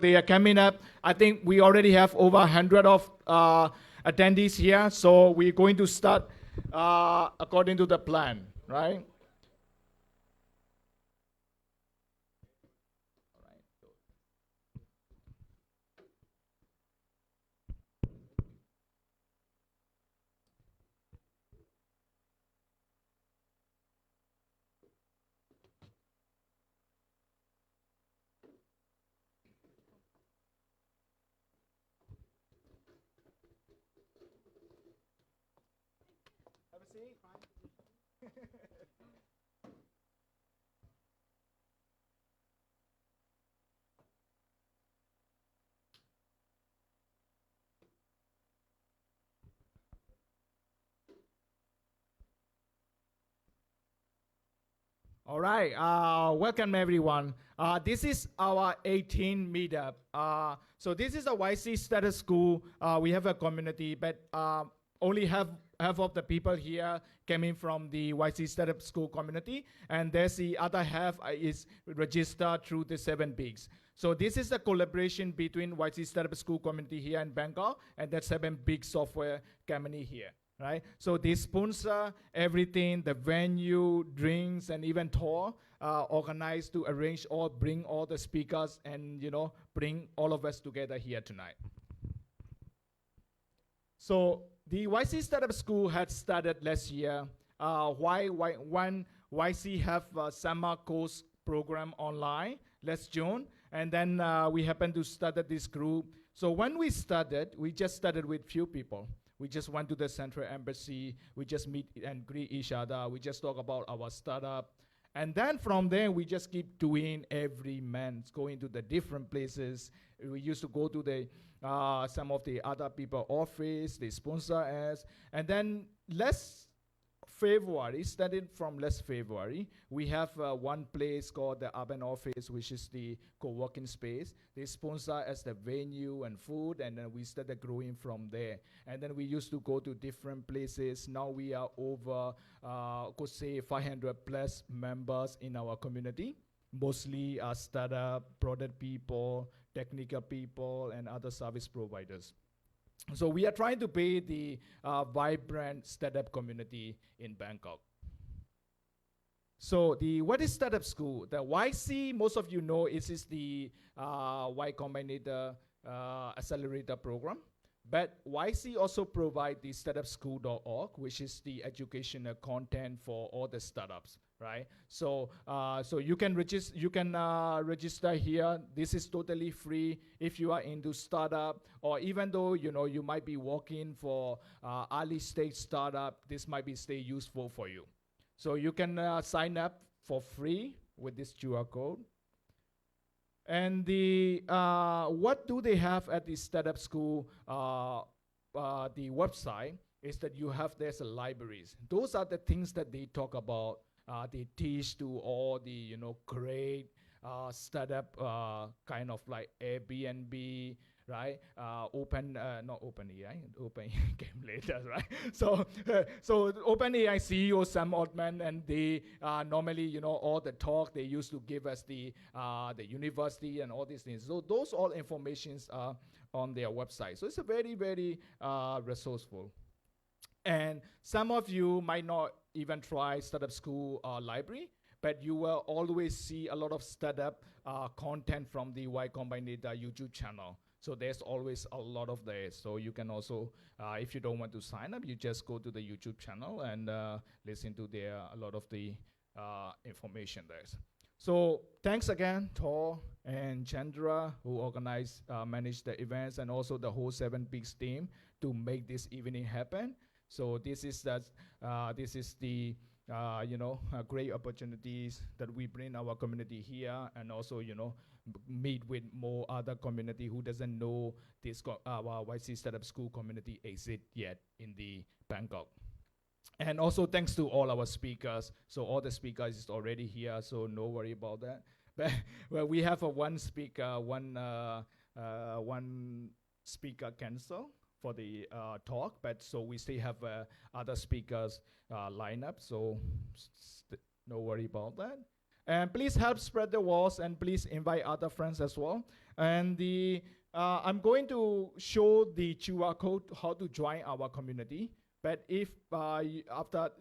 They are coming up. I think we already have over 100 of attendees here, so we're going to start according to the plan, right? Have a seat. All right. Welcome everyone. This is our 18 meetup. So this is a YC status school. We have a community, but only half of the people here coming from the YC startup school community, and there's the other half is registered through the 7 Bigs. So this is a collaboration between YC startup school community here in Bangkok and the 7 Big software company here. Right, so they sponsor everything, the venue, drinks, and even tour, organized to arrange or bring all the speakers and bring all of us together here tonight. So the YC Startup School had started last year. When YC have a summer course program online last June, and then we happened to start this group. So when we started, we just started with few people. We just went to the Central Embassy. We just meet and greet each other. We just talk about our startup. And then from there, we just keep doing every month, going to the different places. We used to go to the some of the other people office. They sponsor us. And then starting from last February, we have one place called the Urban Office, which is the co-working space. They sponsor us the venue and food, and then we started growing from there. And then we used to go to different places. Now we are over, could say 500 plus members in our community, mostly startup, product people, technical people, and other service providers. So we are trying to build the vibrant startup community in Bangkok. So what is startup school? The YC, most of you know, is the Y Combinator accelerator program. But YC also provide the startupschool.org, which is the educational content for all the startups, right? So you can register here. This is totally free if you are into startup, or even though you might be working for early stage startup, this might be stay useful for you. So you can sign up for free with this QR code. And what do they have at the startup school? The website is that there's libraries. Those are the things that they talk about. They teach to all the great startup kind of like Airbnb, right? Not OpenAI. OpenAI came later, right? So OpenAI CEO Sam Altman, and they normally all the talk they used to give us the university and all these things. So those all informations are on their website. So it's a very very resourceful. And some of you might not even try startup school library, but you will always see a lot of startup content from the Y Combinator YouTube channel. So there's always a lot of there. So you can also, if you don't want to sign up, you just go to the YouTube channel and listen to a lot of the information there. So thanks again, Thor and Chandra, who manage the events, and also the whole 7 Bigs team to make this evening happen. So this is the great opportunities that we bring our community here, and also meet with more other community who doesn't know this our YC Startup School community exists yet in the Bangkok. And also thanks to all our speakers. So all the speakers is already here, so no worry about that. But well, we have one speaker cancel for the talk, but so we still have other speakers lined up, so no worry about that. And please help spread the words, and please invite other friends as well. And I'm going to show the QR code how to join our community. But if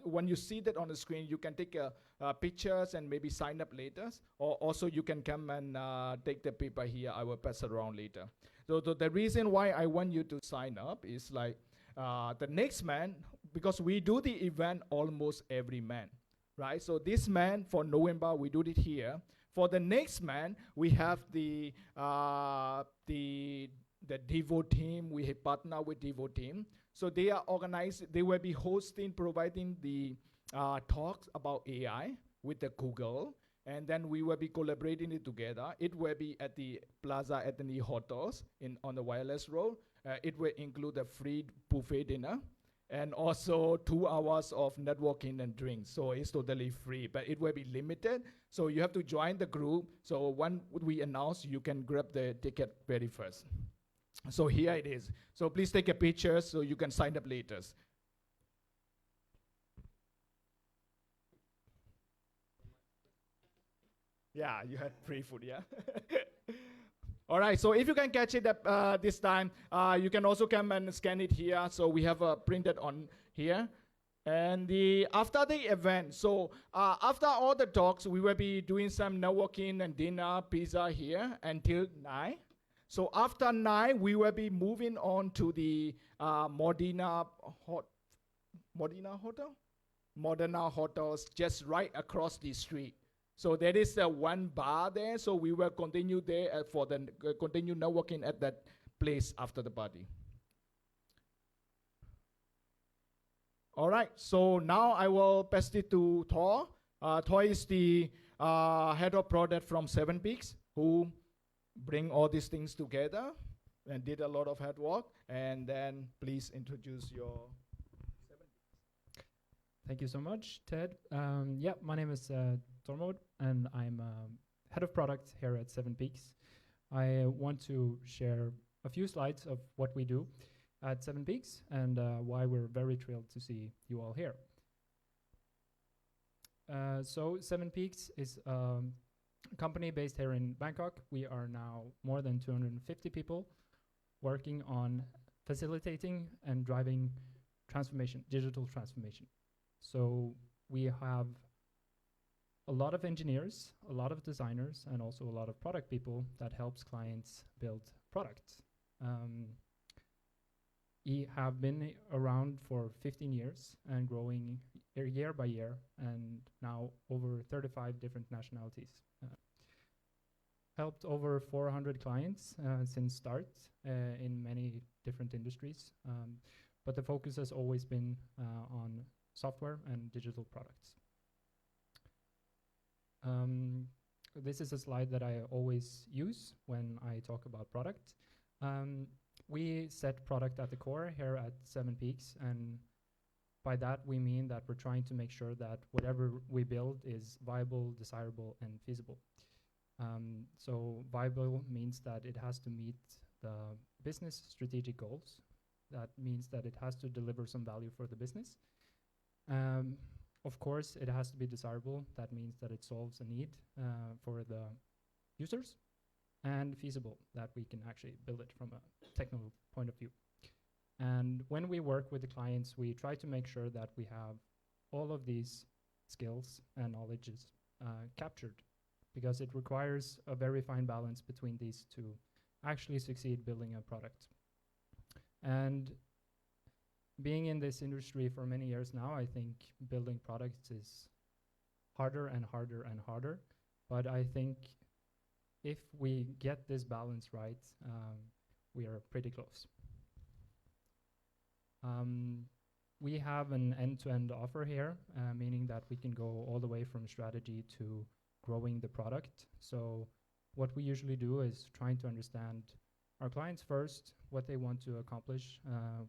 when you see that on the screen, you can take pictures and maybe sign up later. Or also you can come and take the paper here. I will pass it around later. So the reason why I want you to sign up is like the next man, because we do the event almost every man, right? So this man for November, we do it here. For the next man, we have the Devo team. We have partner with Devo team. So they are organized. They will be hosting, providing the talks about AI with the Google. And then we will be collaborating it together. It will be at the Plaza at the hotels on the Wireless Road. It will include a free buffet dinner and also 2 hours of networking and drinks. So it's totally free, but it will be limited. So you have to join the group. So when we announce, you can grab the ticket very first. So here it is. So please take a picture so you can sign up later. Yeah, you had free food, yeah? All right, so if you can catch it up this time, you can also come and scan it here. So we have printed on here. And after the event, so after all the talks, we will be doing some networking and dinner, pizza here until 9. So after 9, we will be moving on to the Moderna Hotel? Moderna Hotels just right across the street. So there is one bar there, so we will continue there for the continue networking at that place after the party. All right, so now I will pass it to Thor. Thor is the head of product from 7 Peaks, who bring all these things together and did a lot of hard work. And then please introduce your 7 Peaks. Thank you so much, Ted. Yeah, my name is Tormod, and I'm head of product here at 7 Peaks. I want to share a few slides of what we do at 7 Peaks and why we're very thrilled to see you all here. So 7 Peaks is a company based here in Bangkok. We are now more than 250 people working on facilitating and driving transformation, digital transformation. So we have a lot of engineers, a lot of designers, and also a lot of product people that helps clients build products. We have been around for 15 years and growing year by year, and now over 35 different nationalities. Helped over 400 clients since start in many different industries, but the focus has always been on software and digital products. This is a slide that I always use when I talk about product. We set product at the core here at 7 Peaks, and by that we mean that we're trying to make sure that whatever we build is viable, desirable, and feasible. So viable means that it has to meet the business strategic goals. That means that it has to deliver some value for the business. Of course, it has to be desirable. That means that it solves a need for the users. And feasible, that we can actually build it from a technical point of view. And when we work with the clients, we try to make sure that we have all of these skills and knowledges captured, because it requires a very fine balance between these to actually succeed building a product. And being in this industry for many years now, I think building products is harder and harder and harder. But I think if we get this balance right, we are pretty close. We have an end-to-end offer here, meaning that we can go all the way from strategy to growing the product. So what we usually do is trying to understand our clients first, what they want to accomplish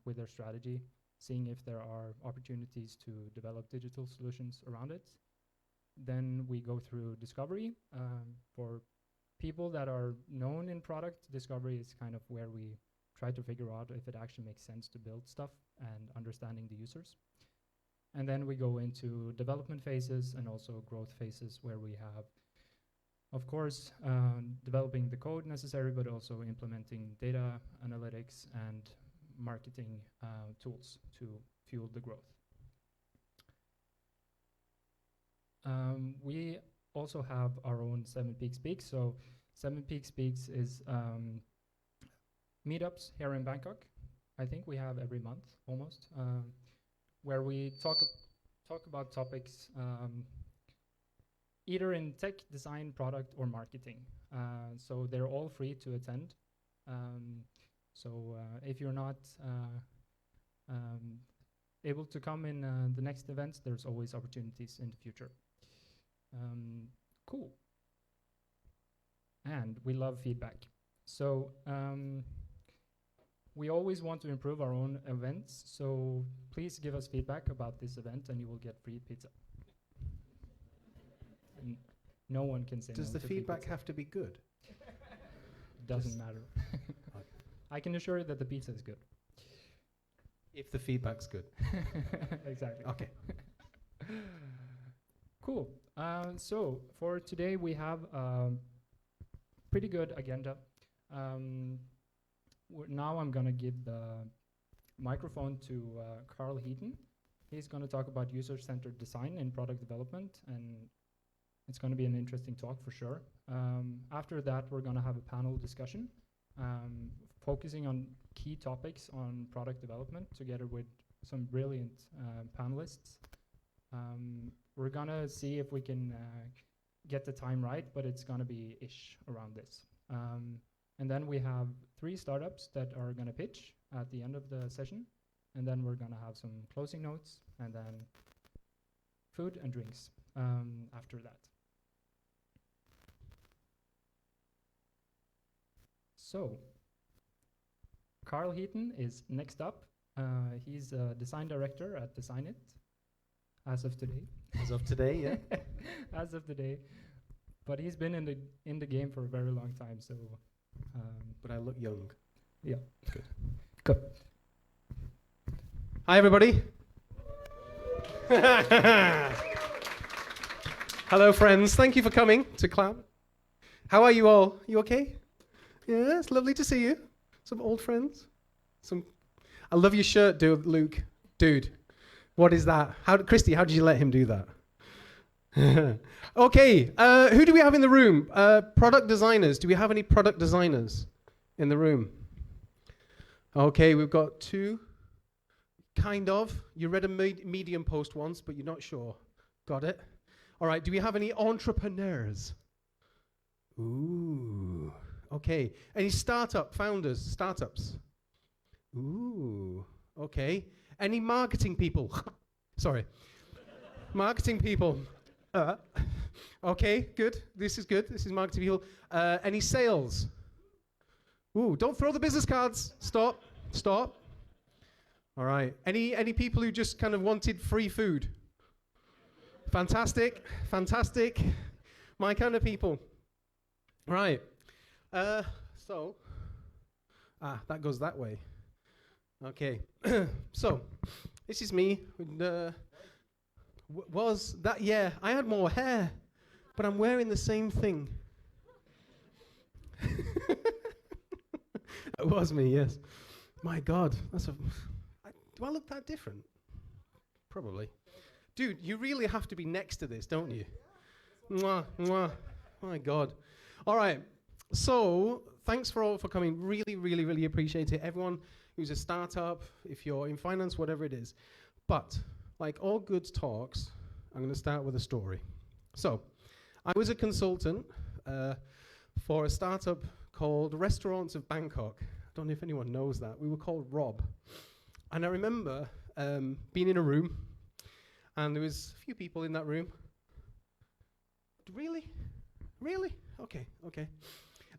with their strategy, seeing if there are opportunities to develop digital solutions around it. Then we go through discovery. For people that are known in product, discovery is kind of where we try to figure out if it actually makes sense to build stuff and understanding the users. And then we go into development phases and also growth phases, where we have of course, developing the code necessary, but also implementing data analytics and marketing tools to fuel the growth. We also have our own 7 Peak Speaks. So 7 Peak Speaks is meetups here in Bangkok. I think we have every month almost, where we talk about topics either in tech, design, product, or marketing. So they're all free to attend. So if you're not able to come in the next events, there's always opportunities in the future. Cool. And we love feedback. So we always want to improve our own events. So please give us feedback about this event and you will get free pizza. No one can say no. Does the feedback have to be good? Doesn't matter. I can assure you that the pizza is good. If the feedback's good. Exactly. Okay. Cool. So for today we have a pretty good agenda. Now I'm gonna give the microphone to Carl Heaton. He's gonna talk about user-centered design in product development, and it's gonna be an interesting talk for sure. After that, we're gonna have a panel discussion focusing on key topics on product development together with some brilliant panelists. We're gonna see if we can get the time right, but it's gonna be ish around this. And then we have 3 startups that are gonna pitch at the end of the session, and then we're gonna have some closing notes, and then food and drinks after that. So, Carl Heaton is next up. He's a design director at Designit as of today. As of today, yeah. As of today, but he's been in the game for a very long time. So, but I look young. Yeah, Good. Good. Hi, everybody. Hello, friends. Thank you for coming to clap. How are you all? You okay? Yeah, it's lovely to see you. Some old friends. I love your shirt, dude, Luke. Dude, what is that? Christy, how did you let him do that? Okay, who do we have in the room? Product designers. Do we have any product designers in the room? Okay, we've got 2. Kind of. You read a Medium post once, but you're not sure. Got it? All right, do we have any entrepreneurs? Ooh. Okay. Any startup founders, startups? Ooh. Okay. Any marketing people? Sorry. Marketing people. Okay, good. This is good. This is marketing people. Any sales? Ooh, don't throw the business cards. Stop. Stop. All right. Any people who just kind of wanted free food? Fantastic. Fantastic. My kind of people. Right. So, that goes that way. Okay. So, this is me. Was that, yeah, I had more hair, but I'm wearing the same thing. It was me, yes. My God, do I look that different? Probably. Dude, you really have to be next to this, don't you? Mwah, mwah. My God. All right. So, thanks for coming. Really, really, really appreciate it. Everyone who's a startup, if you're in finance, whatever it is. But, like all good talks, I'm going to start with a story. So, I was a consultant for a startup called Restaurants of Bangkok. I don't know if anyone knows that. We were called Rob. And I remember being in a room, and there was a few people in that room. Really? Really? Okay, okay.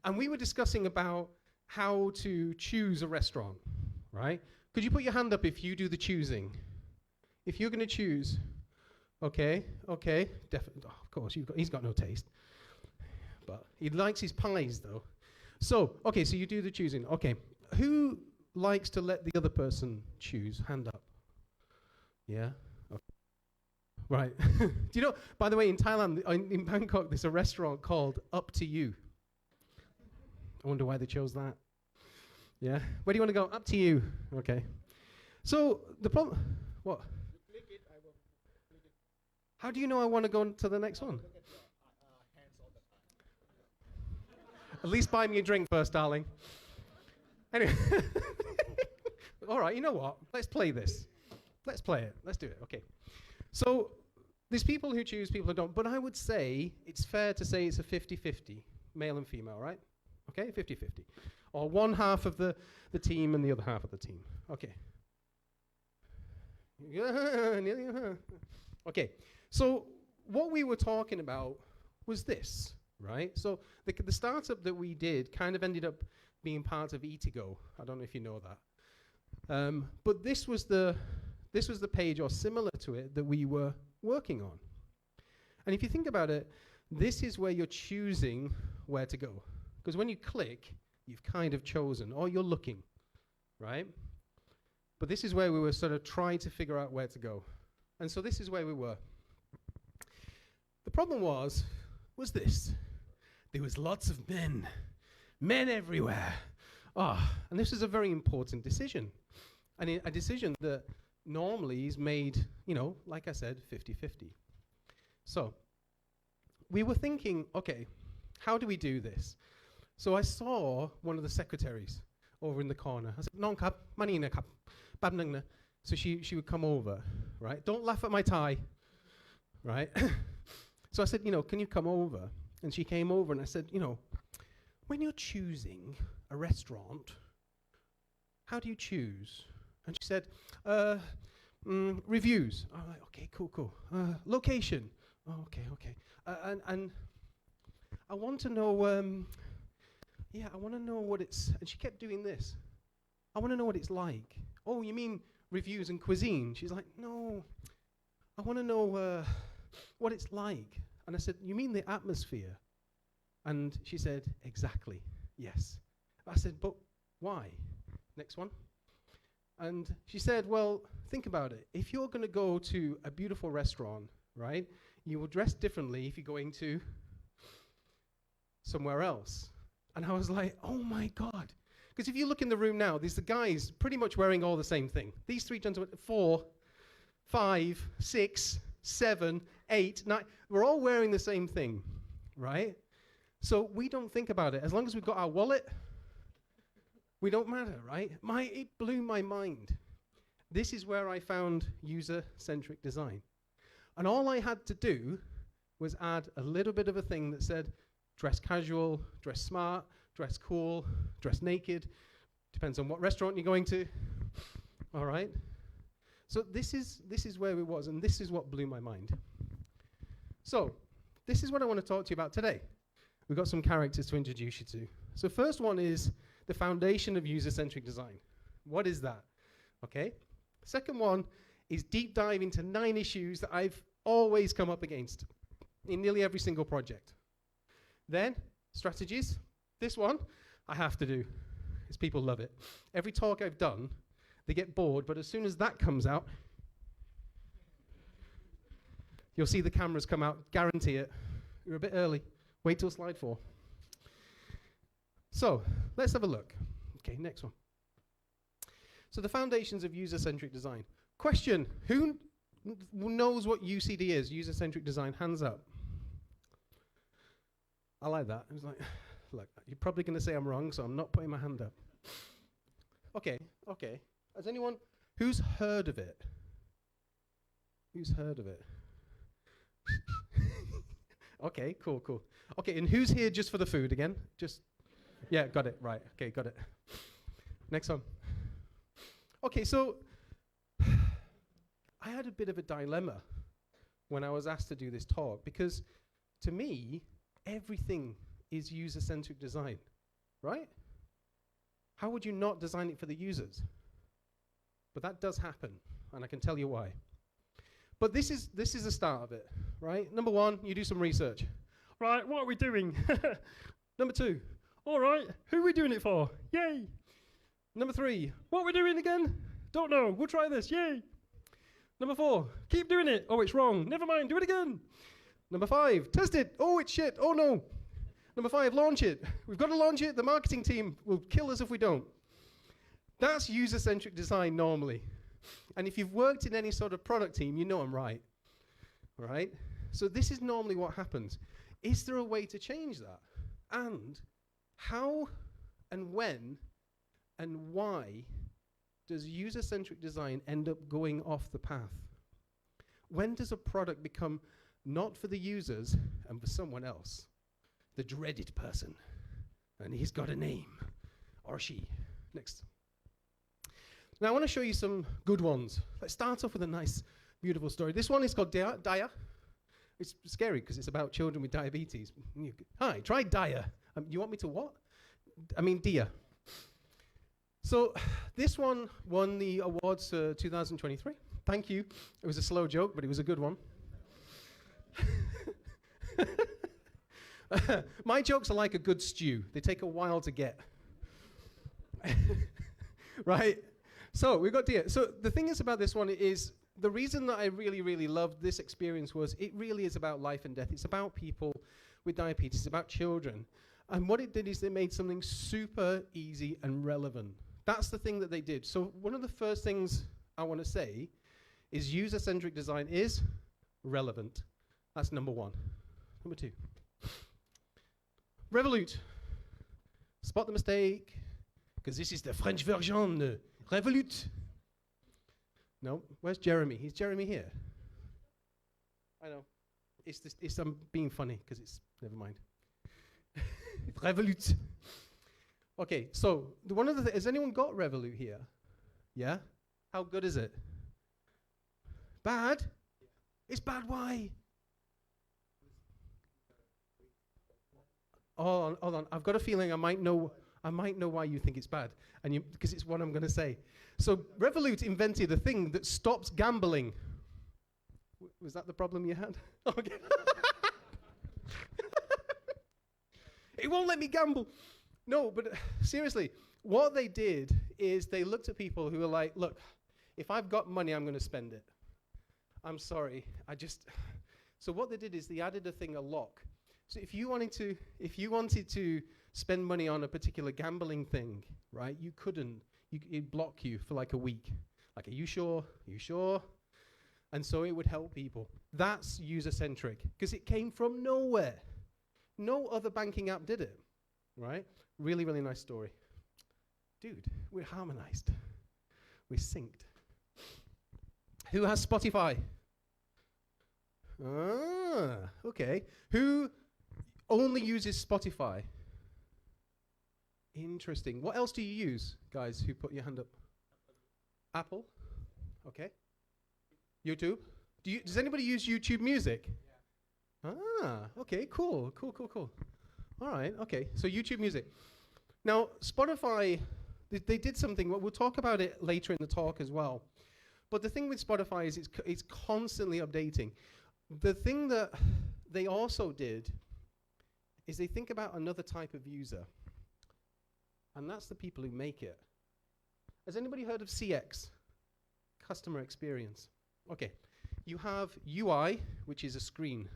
And we were discussing about how to choose a restaurant, right? Could you put your hand up if you do the choosing? If you're going to choose, okay, definitely. Oh, of course, he's got no taste. But he likes his pies, though. So, okay, so you do the choosing. Okay, who likes to let the other person choose? Hand up. Yeah? Okay. Right. Do you know, by the way, in Thailand, in Bangkok, there's a restaurant called Up to You. I wonder why they chose that. Yeah. Where do you want to go? Up to you. Okay. So the problem, what? You click it, I will click it. How do you know I want to go on to the next one? Look at your hands all the time. At least buy me a drink first, darling. Anyway. All right, you know what? Let's play this. Let's play it. Let's do it. Okay. So there's people who choose, people who don't. But I would say it's fair to say it's a 50-50, male and female, right? Okay, 50-50. Or one half of the team and the other half of the team. Okay. Okay. So what we were talking about was this, right? So the startup that we did kind of ended up being part of Etigo. I don't know if you know that. But this was the page, or similar to it, that we were working on. And if you think about it, this is where you're choosing where to go. Because when you click, you've kind of chosen, or you're looking, right? But this is where we were sort of trying to figure out where to go. And so this is where we were. The problem was this. There was lots of men everywhere. And this is a very important decision. And a decision that normally is made, like I said, 50-50. So we were thinking, okay, how do we do this? So I saw one of the secretaries over in the corner. I said, "Nong kap, mani na kap, bab nang na." So she would come over, right? Don't laugh at my tie, right? So I said, can you come over? And she came over, and I said, when you're choosing a restaurant, how do you choose? And she said, reviews. I'm like, okay, cool. Location. Oh, okay. And I want to know, I want to know what it's, and she kept doing this. I want to know what it's like. Oh, you mean reviews and cuisine? She's like, no, I want to know what it's like. And I said, you mean the atmosphere? And she said, exactly, yes. I said, but why? Next one. And she said, well, think about it. If you're going to go to a beautiful restaurant, right, you will dress differently if you're going to somewhere else. And I was like, oh my God. Because if you look in the room now, there's the guys pretty much wearing all the same thing. These three gentlemen, 4, 5, 6, 7, 8, 9, we're all wearing the same thing, right? So we don't think about it. As long as we've got our wallet, we don't matter, right? It blew my mind. This is where I found user-centric design. And all I had to do was add a little bit of a thing that said, dress casual, dress smart, dress cool, dress naked. Depends on what restaurant you're going to. All right? So this is where we was, and this is what blew my mind. So this is what I want to talk to you about today. We've got some characters to introduce you to. So first one is the foundation of user-centric design. What is that? Okay. Second one is deep dive into 9 issues that I've always come up against in nearly every single project. Then strategies. This one I have to do, because people love it. Every talk I've done, they get bored, but as soon as that comes out, you'll see the cameras come out, guarantee it. You're a bit early. Wait till slide 4. So let's have a look. Okay, next one. So the foundations of user-centric design. Question, who knows what UCD is, user-centric design? Hands up. I like that. It was like, look, you're probably going to say I'm wrong, so I'm not putting my hand up. Okay. Has anyone, who's heard of it? Who's heard of it? Okay, cool. Okay, and who's here just for the food again? Yeah, got it, right. Okay, got it. Next one. Okay, so I had a bit of a dilemma when I was asked to do this talk, because to me, everything is user-centric design, right? How would you not design it for the users? But that does happen, and I can tell you why. But this is the start of it, right? Number 1, you do some research. Right, what are we doing? Number 2, all right, who are we doing it for? Yay! Number 3, what are we doing again? Don't know, we'll try this, yay! Number 4, keep doing it. Oh, it's wrong. Never mind, do it again. Number 5, test it. Oh, it's shit. Oh, no. Number 5, launch it. We've got to launch it. The marketing team will kill us if we don't. That's user-centric design normally. And if you've worked in any sort of product team, you know I'm right. All right? So this is normally what happens. Is there a way to change that? And how and when and why does user-centric design end up going off the path? When does a product become not for the users and for someone else? The dreaded person. And he's got a name. Or she. Next. Now I want to show you some good ones. Let's start off with a nice, beautiful story. This one is called Dia. It's scary because it's about children with diabetes. Hi, try Dia. You want me to what? I mean Dia. So this one won the awards 2023. Thank you. It was a slow joke, but it was a good one. My jokes are like a good stew. They take a while to get. Right? So we've got Dia. So the thing is about this one is the reason that I really, really loved this experience was it really is about life and death. It's about people with diabetes. It's about children. And what it did is they made something super easy and relevant. That's the thing that they did. So one of the first things I want to say is user-centric design is relevant. That's number 1. Number 2. Revolut. Spot the mistake. Because this is the French version. Revolut. No, where's Jeremy? Is Jeremy here? I know. I'm being funny because it's, never mind. Revolut. Okay, so has anyone got Revolut here? Yeah? How good is it? Bad? It's bad, why? Hold on. I've got a feeling I might know why you think it's bad, and because it's what I'm going to say. So Revolut invented a thing that stops gambling. Was that the problem you had? Okay. It won't let me gamble. No, but seriously, what they did is they looked at people who were like, look, if I've got money, I'm going to spend it. I'm sorry, so what they did is they added a lock. So if you wanted to spend money on a particular gambling thing, right, you couldn't. It'd block you for like a week. Like, are you sure? Are you sure? And so it would help people. That's user-centric because it came from nowhere. No other banking app did it, right? Really, really nice story. Dude, we're harmonized. We're synced. Who has Spotify? Ah, okay. Who only uses Spotify? Interesting. What else do you use, guys, who put your hand up? Apple? Okay. YouTube? Does anybody use YouTube Music? Yeah. Ah, okay, cool. All right, okay. So YouTube Music. Now, Spotify, they did something. We'll talk about it later in the talk as well. But the thing with Spotify is it's constantly updating. The thing that they also did is they think about another type of user. And that's the people who make it. Has anybody heard of CX? Customer experience. Okay. You have UI, which is a screen.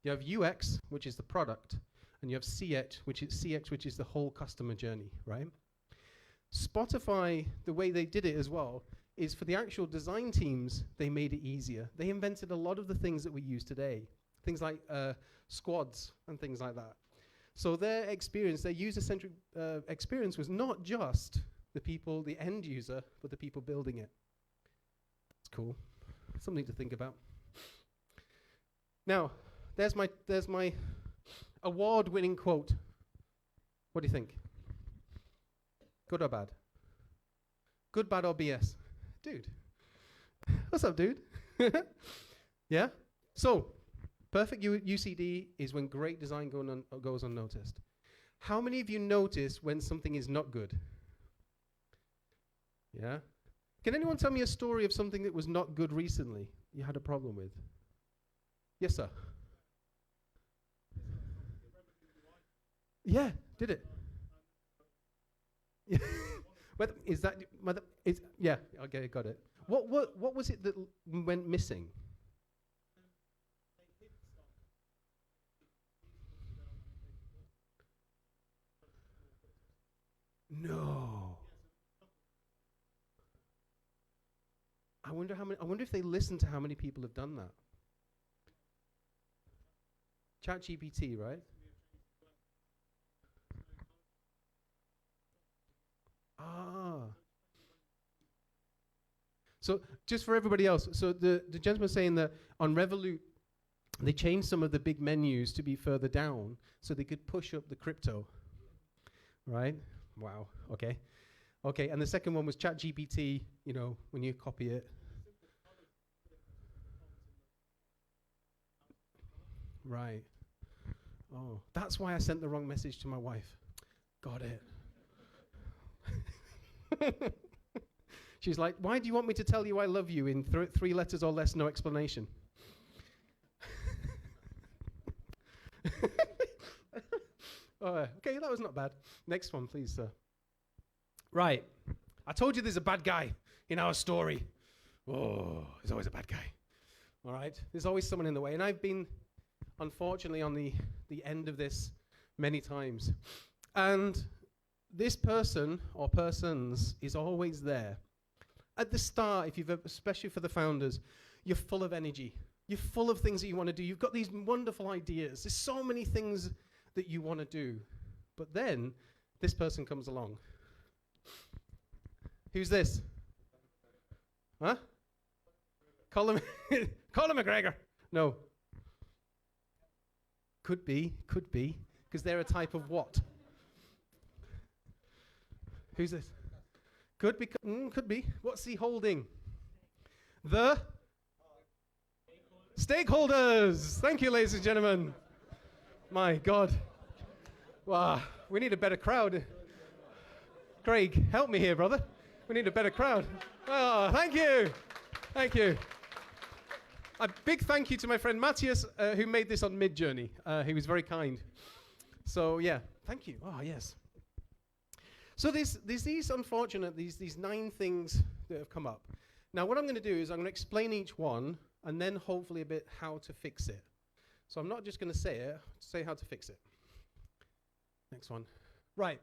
You have UX, which is the product. And you have CX, which is the whole customer journey, right? Spotify, the way they did it as well, is for the actual design teams, they made it easier. They invented a lot of the things that we use today. Things like squads and things like that. So their experience, their user-centric experience was not just the people, the end user, but the people building it. It's cool. Something to think about. Now, there's my award-winning quote. What do you think? Good or bad? Good, bad, or BS? Dude. What's up, dude? Yeah? So, perfect UCD is when great design goes unnoticed. How many of you notice when something is not good? Yeah? Can anyone tell me a story of something that was not good recently you had a problem with? Yes, sir. Yeah, did it? Yeah. Is that, yeah, okay, got it. What was it that went missing? No. I wonder if they listen to how many people have done that. ChatGPT, right? Ah. So just for everybody else, so the gentleman saying that on Revolut, they changed some of the big menus to be further down so they could push up the crypto, right? Wow, okay. Okay, and the second one was ChatGPT, you know, when you copy it. Right. Oh, that's why I sent the wrong message to my wife. Got it. She's like, why do you want me to tell you I love you in 3 letters or less, no explanation? Okay, that was not bad. Next one, please, sir. Right. I told you there's a bad guy in our story. Oh, there's always a bad guy. All right? There's always someone in the way. And I've been, unfortunately, on the end of this many times. And this person or persons is always there. At the start, especially for the founders, you're full of energy. You're full of things that you want to do. You've got these wonderful ideas. There's so many things that you want to do. But then this person comes along. Who's this? Huh? Colin McGregor. No. Could be, because they're a type of what? Who's this? Could be. What's he holding? The stakeholders. Thank you, ladies and gentlemen. My God. Wow, we need a better crowd. Craig, help me here, brother. We need a better crowd. Oh, thank you. Thank you. A big thank you to my friend Matthias, who made this on Midjourney. He was very kind. So, yeah, thank you. Oh, yes. So there's these 9 things that have come up. Now, what I'm going to do is I'm going to explain each one, and then hopefully a bit how to fix it. So I'm not just going to say how to fix it. Next one. Right.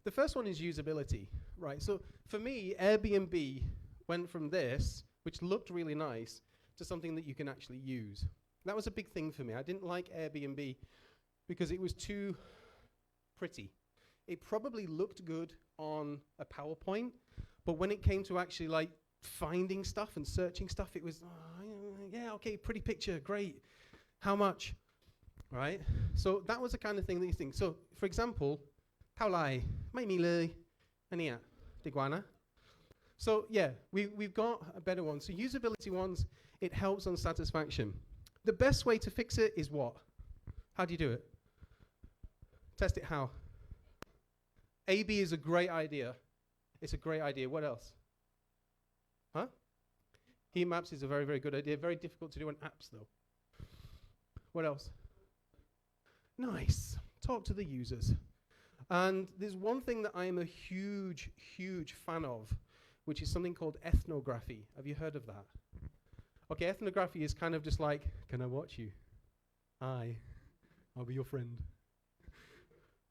The first one is usability. Right. So for me, Airbnb went from this, which looked really nice, to something that you can actually use. That was a big thing for me. I didn't like Airbnb because it was too pretty. It probably looked good on a PowerPoint, but when it came to actually like finding stuff and searching stuff, it was, yeah, okay, pretty picture, great. How much? Right? So that was the kind of thing that you think. So, for example, Taulai, mai mile, ania, Diguana. So, yeah, we've got a better one. So, usability ones, it helps on satisfaction. The best way to fix it is what? How do you do it? Test it how? A/B is a great idea. It's a great idea. What else? Huh? Heat maps is a very, very good idea. Very difficult to do on apps, though. What else? Nice. Talk to the users. And there's one thing that I am a huge, huge fan of, which is something called ethnography. Have you heard of that? Okay, ethnography is kind of just like, can I watch you? Hi, I'll be your friend.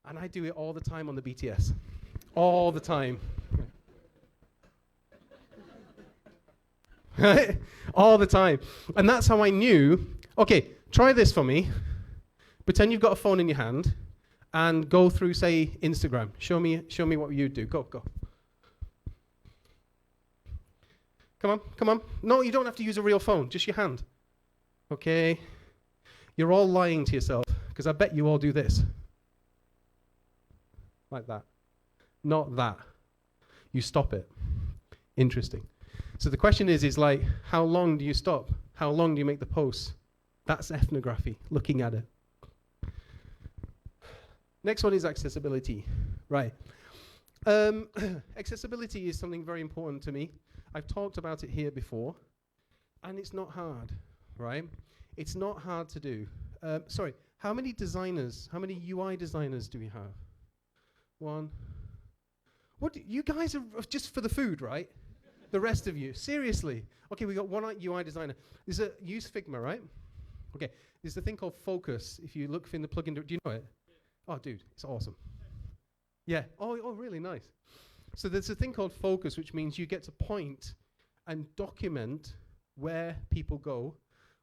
And I do it all the time on the BTS. All the time. All the time. And that's how I knew, okay, try this for me. Pretend you've got a phone in your hand and go through, say, Instagram. Show me what you do. Go. Come on. No, you don't have to use a real phone, just your hand. Okay. You're all lying to yourself, because I bet you all do this. Like that. Not that. You stop it. Interesting. So the question is like, how long do you stop? How long do you make the post? That's ethnography, looking at it. Next one is accessibility. Right. Accessibility is something very important to me. I've talked about it here before, and it's not hard, right? It's not hard to do. Sorry, how many UI designers do we have? 1. What, you guys are just for the food, right? The rest of you, seriously. Okay, we got one UI designer. Use Figma, right? Okay, there's a thing called Focus. If you look in the plugin, do you know it? Oh, dude, it's awesome. Yeah. Oh, really nice. So there's a thing called Focus, which means you get to point and document where people go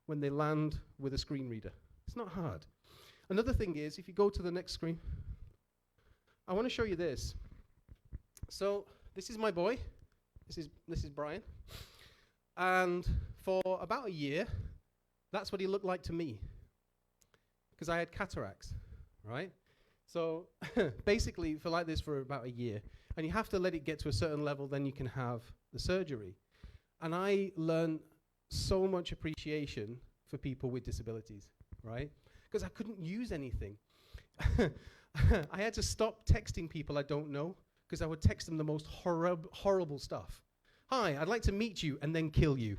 when they land with a screen reader. It's not hard. Another thing is, if you go to the next screen, I want to show you this. So this is my boy. This is Brian. And for about a year, that's what he looked like to me, because I had cataracts, right? So basically, for like this for about a year, and you have to let it get to a certain level, then you can have the surgery. And I learned so much appreciation for people with disabilities, right? Because I couldn't use anything. I had to stop texting people I don't know, because I would text them the most horrible stuff. Hi, I'd like to meet you and then kill you.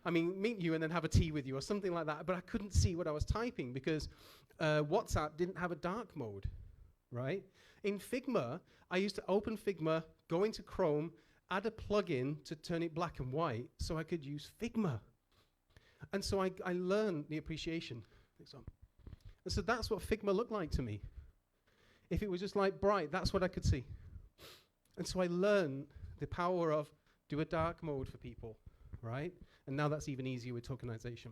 I mean, meet you and then have a tea with you or something like that. But I couldn't see what I was typing because WhatsApp didn't have a dark mode, right? In Figma, I used to open Figma, go into Chrome, add a plugin to turn it black and white so I could use Figma. And so I learned the appreciation. And so that's what Figma looked like to me. If it was just like bright, that's what I could see. And so I learned the power of do a dark mode for people, right? And now that's even easier with tokenization.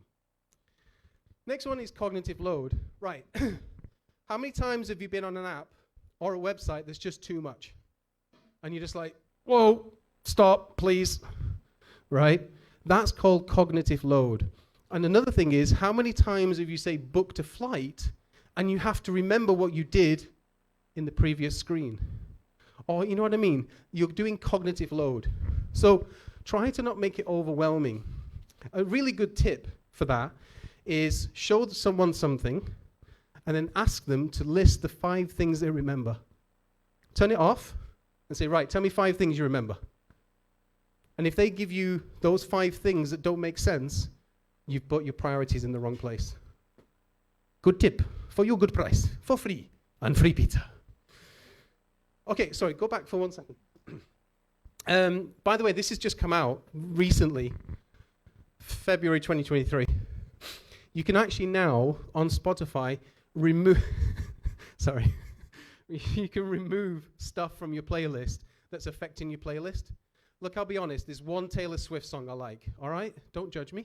Next one is cognitive load. Right. How many times have you been on an app or a website that's just too much? And you're just like, whoa, stop, please. Right? That's called cognitive load. And another thing is, how many times have you say booked a flight and you have to remember what you did in the previous screen? Or, you know what I mean? You're doing cognitive load. So try to not make it overwhelming. A really good tip for that is show someone something and then ask them to list the 5 things they remember. Turn it off and say, right, tell me 5 things you remember. And if they give you those 5 things that don't make sense, you've put your priorities in the wrong place. Good tip for your good price, for free, and free pizza. Okay, sorry, go back for 1 second. By the way, this has just come out recently, February 2023. You can actually now, on Spotify, remove, sorry, you can remove stuff from your playlist that's affecting your playlist. Look, I'll be honest, there's one Taylor Swift song I like, all right? Don't judge me,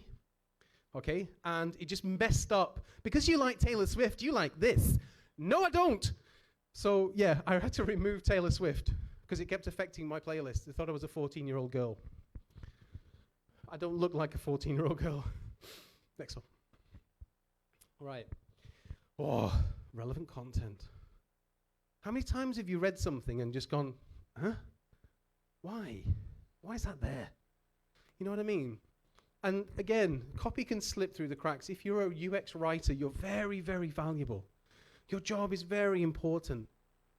okay? And it just messed up. Because you like Taylor Swift, you like this. No, I don't. So, yeah, I had to remove Taylor Swift because it kept affecting my playlist. They thought I was a 14-year-old girl. I don't look like a 14-year-old girl. Next one. Right. Oh, relevant content. How many times have you read something and just gone, huh? Why? Why is that there? You know what I mean? And again, copy can slip through the cracks. If you're a UX writer, you're very, very valuable. Your job is very important.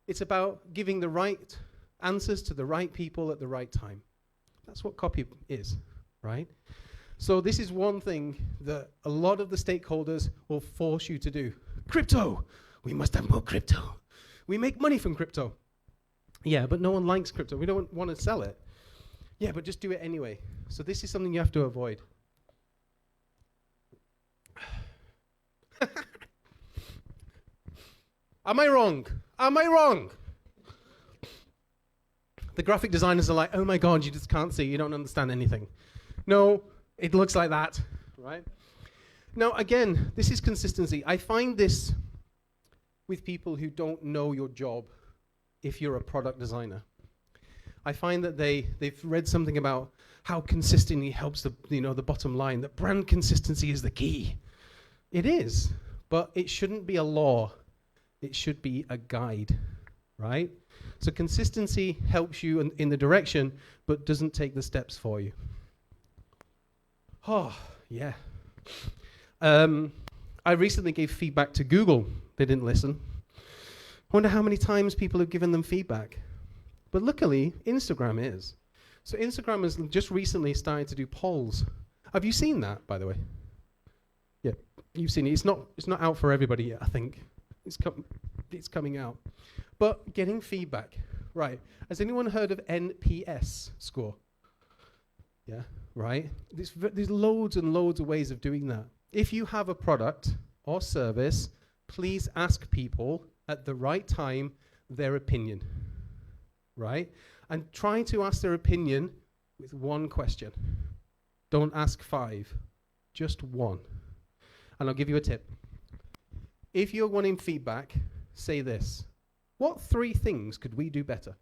It's about giving the right answers to the right people at the right time. That's what copy is, right? So this is one thing that a lot of the stakeholders will force you to do. Crypto! We must have more crypto. We make money from crypto. Yeah, but no one likes crypto. We don't want to sell it. Yeah, but just do it anyway. So this is something you have to avoid. Am I wrong? Am I wrong? The graphic designers are like, oh my God, you just can't see. You don't understand anything. No, it looks like that, right? Now, again, this is consistency. I find this with people who don't know your job if you're a product designer. I find that they've read something about how consistency helps the bottom line, that brand consistency is the key. It is, but it shouldn't be a law. It should be a guide, right? So consistency helps you in the direction, but doesn't take the steps for you. Oh, yeah. I recently gave feedback to Google. They didn't listen. I wonder how many times people have given them feedback. But luckily, Instagram is. So Instagram has just recently started to do polls. Have you seen that, by the way? Yeah, you've seen it. It's not out for everybody yet, I think. It's coming out. But getting feedback. Right. Has anyone heard of NPS score? Yeah, right? There's loads and loads of ways of doing that. If you have a product or service, please ask people at the right time their opinion, right? And try to ask their opinion with one question. Don't ask 5, just 1. And I'll give you a tip. If you're wanting feedback, say this. What 3 things could we do better?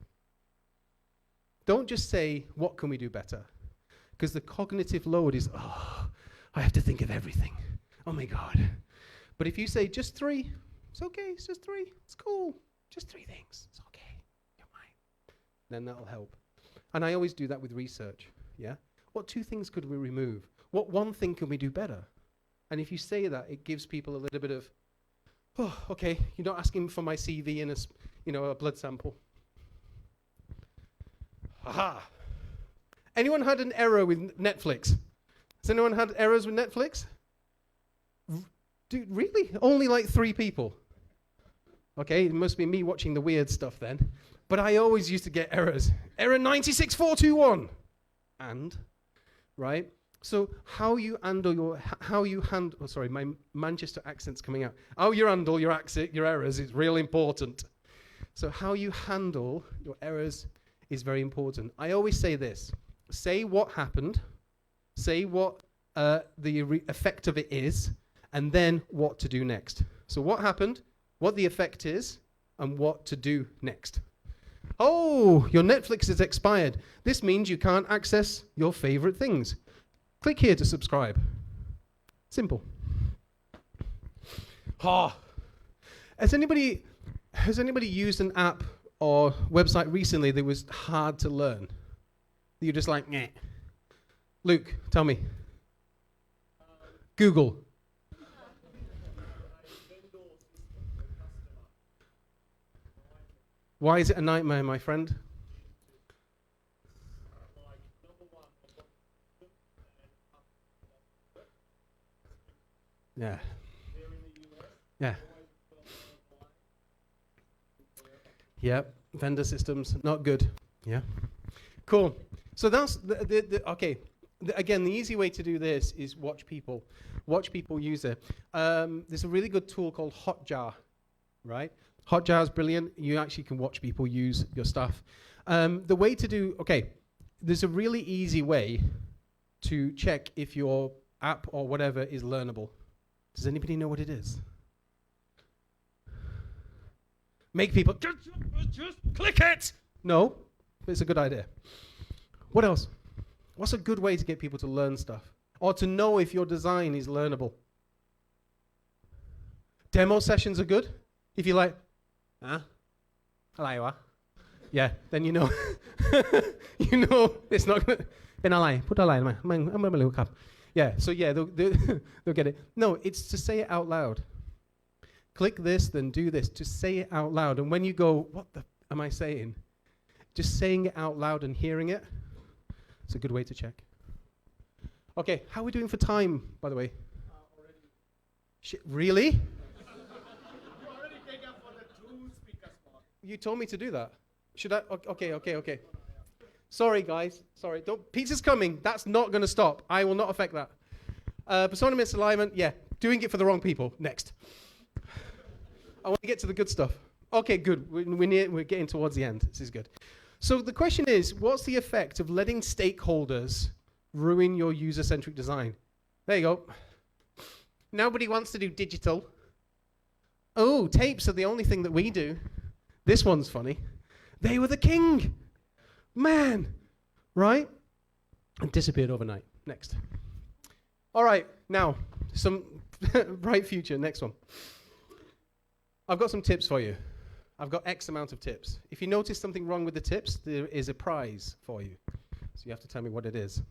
Don't just say, what can we do better? Because the cognitive load is, oh, I have to think of everything. Oh my God. But if you say just 3, it's okay, it's just 3, it's cool. Just 3 things, it's okay, you're fine. Then that'll help. And I always do that with research, yeah? What 2 things could we remove? What 1 thing can we do better? And if you say that, it gives people a little bit of, oh, okay, you're not asking for my CV and a blood sample. Aha! Anyone had an error with Netflix? Has anyone had errors with Netflix? Dude, really? Only like 3 people. Okay, it must be me watching the weird stuff then. But I always used to get errors. Error 96421. And, right? So how you handle oh, sorry, my Manchester accent's coming out. How you handle your errors is really important. So how you handle your errors is very important. I always say this. Say what happened, say what the effect of it is, and then what to do next. So what happened, what the effect is, and what to do next. Oh, your Netflix is expired. This means you can't access your favorite things. Click here to subscribe. Simple. Oh. Has anybody used an app or website recently that was hard to learn? You're just like, meh. Luke, tell me. Google. Why is it a nightmare, my friend? Yeah. Yeah. Yep. Vendor systems, not good. Yeah. Cool. So that's okay. Again, the easy way to do this is watch people use it. There's a really good tool called Hotjar, right? Hotjar is brilliant. You actually can watch people use your stuff. The way to do, there's a really easy way to check if your app or whatever is learnable. Does anybody know what it is? Make people just click it. No, but it's a good idea. What else? What's a good way to get people to learn stuff? Or to know if your design is learnable? Demo sessions are good. If you're like, hello, yeah, then you know, you know it's not going to, put a line, I'm going to look up. Yeah, so yeah, they'll get it. No, it's to say it out loud. Click this, then do this. Just say it out loud. And when you go, what the am I saying? Just saying it out loud and hearing it, it's a good way to check. Okay, how are we doing for time, by the way? Already. Shit, really? You already take up for the 2 speaker spot. You told me to do that. Should I? Okay. Sorry, guys. Sorry. Pizza's coming. That's not going to stop. I will not affect that. Persona misalignment. Yeah, doing it for the wrong people. Next. I want to get to the good stuff. Okay, good. We're getting towards the end. This is good. So the question is, what's the effect of letting stakeholders ruin your user-centric design? There you go. Nobody wants to do digital. Oh, tapes are the only thing that we do. This one's funny. They were the king. Man. Right? And disappeared overnight. Next. All right, now, some bright future. Next one. I've got some tips for you. I've got X amount of tips. If you notice something wrong with the tips, there is a prize for you. So you have to tell me what it is.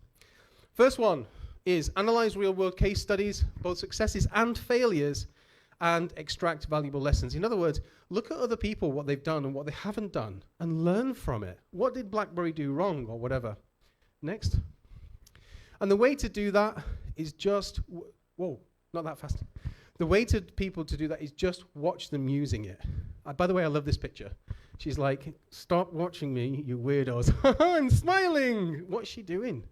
First one is analyze real-world case studies, both successes and failures, and extract valuable lessons. In other words, look at other people, what they've done and what they haven't done, and learn from it. What did BlackBerry do wrong or whatever? Next. And the way to do that is just, whoa, not that fast. The way to people to do that is just watch them using it. By the way, I love this picture. She's like, stop watching me, you weirdos. I'm smiling. What's she doing?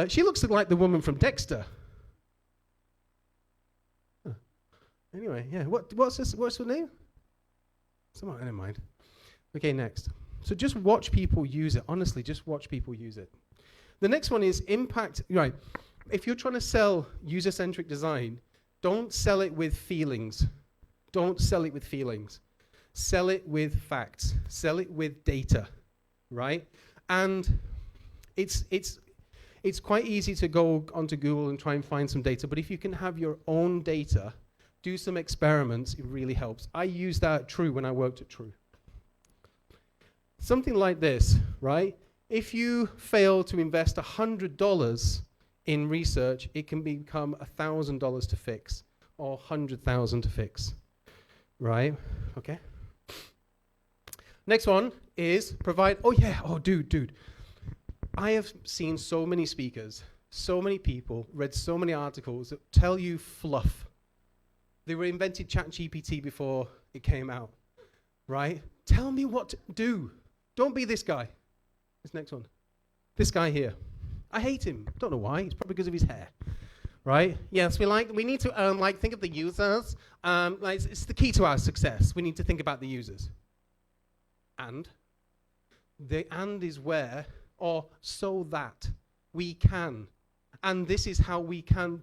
She looks like the woman from Dexter. Huh. Anyway, yeah. What's her name? Never mind. Okay, next. So just watch people use it. Honestly, just watch people use it. The next one is impact. Right. If you're trying to sell user-centric design, don't sell it with feelings. Don't sell it with feelings. Sell it with facts. Sell it with data, right? And it's quite easy to go onto Google and try and find some data, but if you can have your own data, do some experiments, it really helps. I used that at True when I worked at True. Something like this, right? If you fail to invest $100 in research, it can become $1,000 to fix, or 100,000 to fix, right? Okay. Next one is provide. Oh yeah. Oh, dude. I have seen so many speakers, so many people, read so many articles that tell you fluff. They were invented ChatGPT before it came out, right? Tell me what to do. Don't be this guy. This next one. This guy here. I hate him. Don't know why. It's probably because of his hair, right? Yes, we need to think of the users. It's the key to our success. We need to think about the users. And the and is where, or so that we can. And this is how we can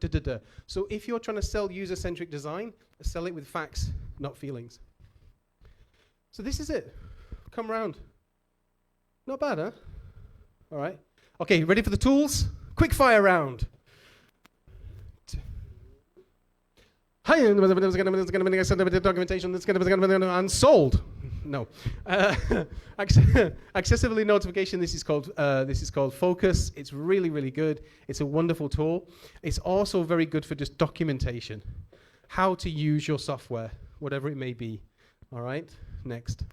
So if you're trying to sell user-centric design, sell it with facts, not feelings. So this is it. Come round. Not bad, huh? All right. Okay, ready for the tools? Quick fire round. Hi, documentation. And sold. No. Accessibility notification. This is called Focus. It's really, really good. It's a wonderful tool. It's also very good for just documentation, how to use your software, whatever it may be. All right. Next.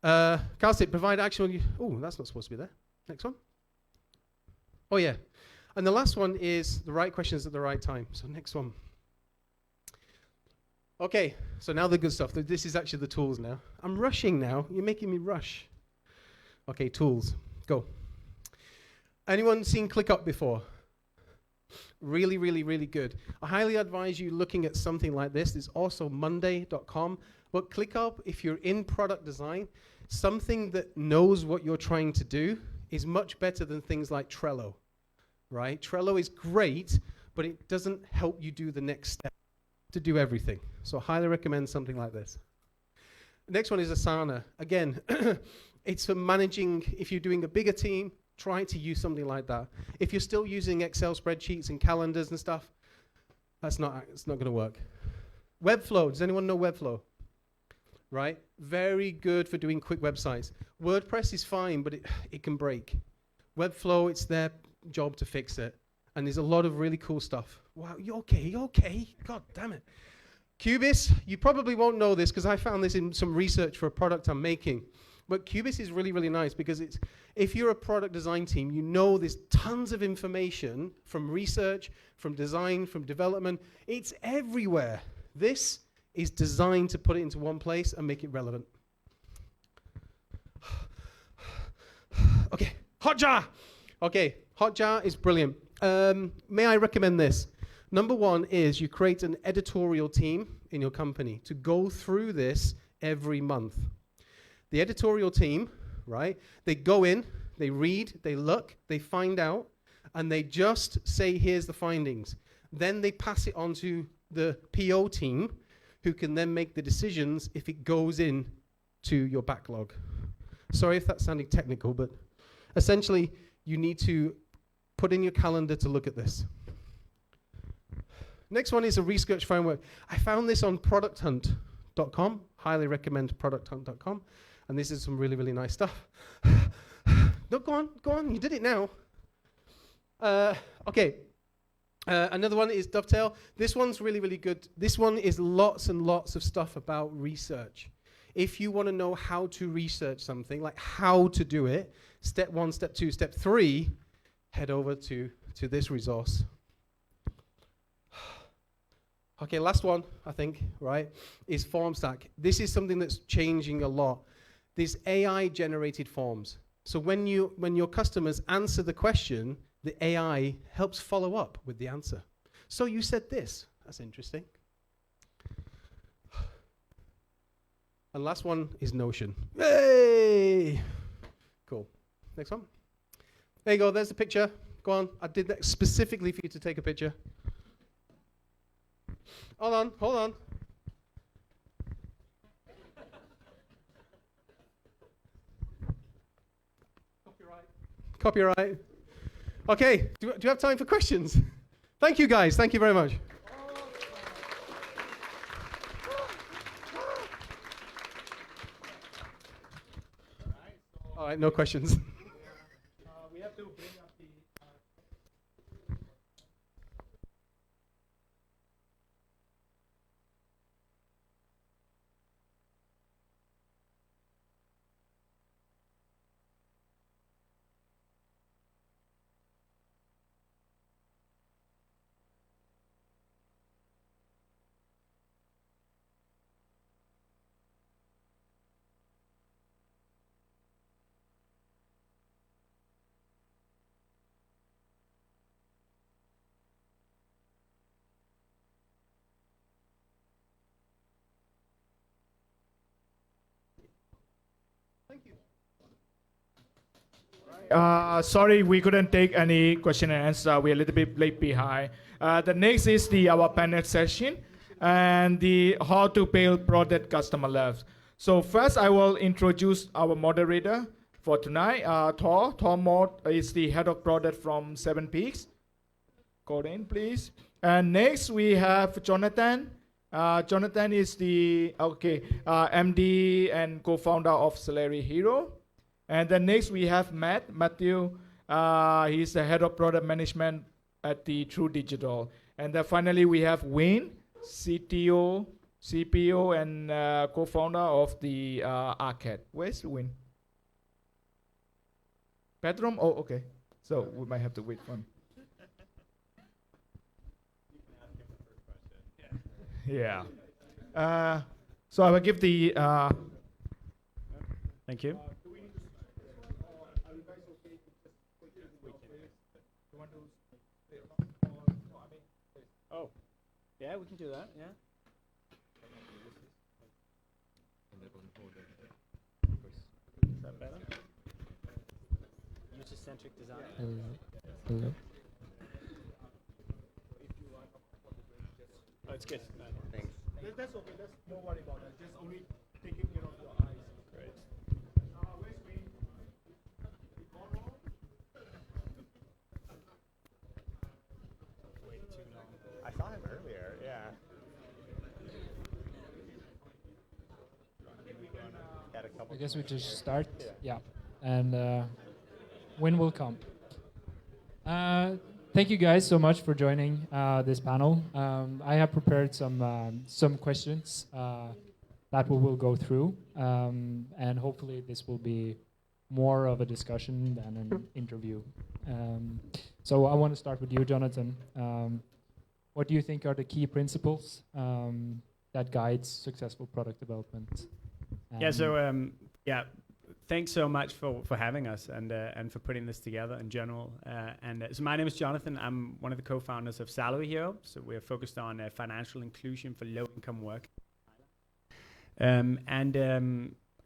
Calcit, provide actual. Oh, that's not supposed to be there. Next one. Oh yeah. And the last one is the right questions at the right time. So next one. Okay, so now the good stuff. This is actually the tools now. I'm rushing now. You're making me rush. Okay, tools. Go. Anyone seen ClickUp before? Really, really, really good. I highly advise you looking at something like this. There's also monday.com. But ClickUp, if you're in product design, something that knows what you're trying to do is much better than things like Trello, right? Trello is great, but it doesn't help you do the next step to do everything. So I highly recommend something like this. The next one is Asana. Again, it's for managing, if you're doing a bigger team, try to use something like that. If you're still using Excel spreadsheets and calendars and stuff, it's not going to work. Webflow, does anyone know Webflow? Right? Very good for doing quick websites. WordPress is fine, but it can break. Webflow, it's their job to fix it. And there's a lot of really cool stuff. Wow, you okay? God damn it. Cubase, you probably won't know this because I found this in some research for a product I'm making. But Cubase is really, really nice because if you're a product design team, you know there's tons of information from research, from design, from development. It's everywhere. This is designed to put it into one place and make it relevant. Okay, Hotjar. Okay, Hotjar is brilliant. May I recommend this? Number one is you create an editorial team in your company to go through this every month. The editorial team, right, they go in, they read, they look, they find out, and they just say, here's the findings. Then they pass it on to the PO team, who can then make the decisions if it goes in to your backlog. Sorry if that's sounding technical, but essentially you need to put in your calendar to look at this. Next one is a research framework. I found this on producthunt.com. Highly recommend producthunt.com. And this is some really, really nice stuff. No, go on. You did it now. Okay. Another one is Dovetail. This one's really, really good. This one is lots and lots of stuff about research. If you want to know how to research something, like how to do it, step 1, step 2, step 3, head over to this resource. Okay, last one, I think, right, is FormStack. This is something that's changing a lot. These AI-generated forms. So when your customers answer the question, the AI helps follow up with the answer. So you said this. That's interesting. And last one is Notion. Hey! Cool. Next one. There you go. There's the picture. Go on. I did that specifically for you to take a picture. Hold on. Hold on. Copyright. Okay. Do you have time for questions? Thank you, guys. Thank you very much. All right. No questions. We have to bring up the. Sorry, we couldn't take any question and answer. We're a little bit late behind. The next is our panel session and the how to build product customer loves. So first, I will introduce our moderator for tonight. Thor. Thor Mod is the head of product from Seven Peaks. Go in, please. And next we have Jonathan. Jonathan is the MD and co-founder of Salary Hero. And then next we have Matthew. He's the head of product management at the True Digital. And then finally we have Wayne, CTO, CPO, and co-founder of the Arcade. Where's Wayne? Bedroom? Oh, okay. So we might have to wait for him. Yeah. So I will give the. Thank you. Oh, yeah, we can do that. Yeah. Is that better? User-centric design. Hello. Oh, it's good. Thanks. That's okay. Don't worry about that. Just only taking care of your eyes. Great. Where's Wayne? Wait too long. I saw him earlier. Yeah. Got a couple. I guess we just start. Yeah. And when will come. Thank you guys so much for joining this panel. I have prepared some questions that we will go through, and hopefully this will be more of a discussion than an interview. So I want to start with you, Jonathan. What do you think are the key principles that guides successful product development? Thanks so much for having us and for putting this together in general. So my name is Jonathan. I'm one of the co-founders of Salary Hero. So we're focused on financial inclusion for low-income work. I'm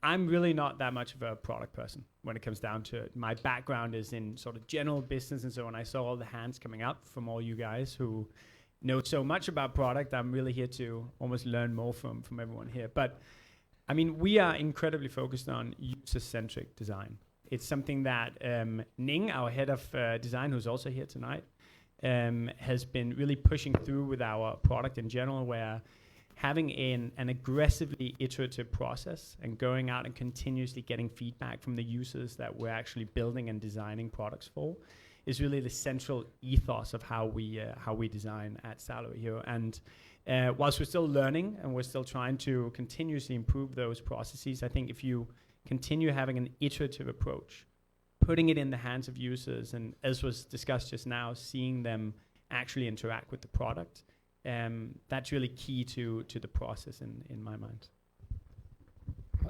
really not that much of a product person when it comes down to it. My background is in sort of general business, and so when I saw all the hands coming up from all you guys who know so much about product, I'm really here to almost learn more from everyone here. But I mean, we are incredibly focused on user-centric design. It's something that Ning, our head of design, who's also here tonight, has been really pushing through with our product in general, where having an aggressively iterative process and going out and continuously getting feedback from the users that we're actually building and designing products for is really the central ethos of how we design at Salary Hero. And whilst we're still learning and we're still trying to continuously improve those processes, I think if you continue having an iterative approach, putting it in the hands of users, and as was discussed just now, seeing them actually interact with the product, that's really key to the process in my mind.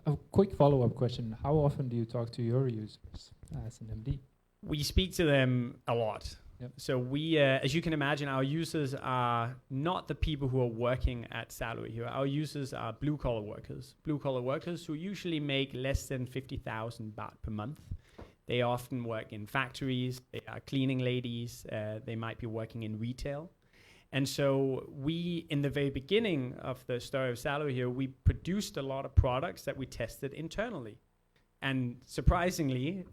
A quick follow-up question. How often do you talk to your users as an MD? We speak to them a lot. Yep. So we, as you can imagine, our users are not the people who are working at salary here. Our users are blue-collar workers. Blue-collar workers who usually make less than 50,000 baht per month. They often work in factories. They are cleaning ladies. They might be working in retail. And so we, in the very beginning of the story of salary here, we produced a lot of products that we tested internally. And surprisingly,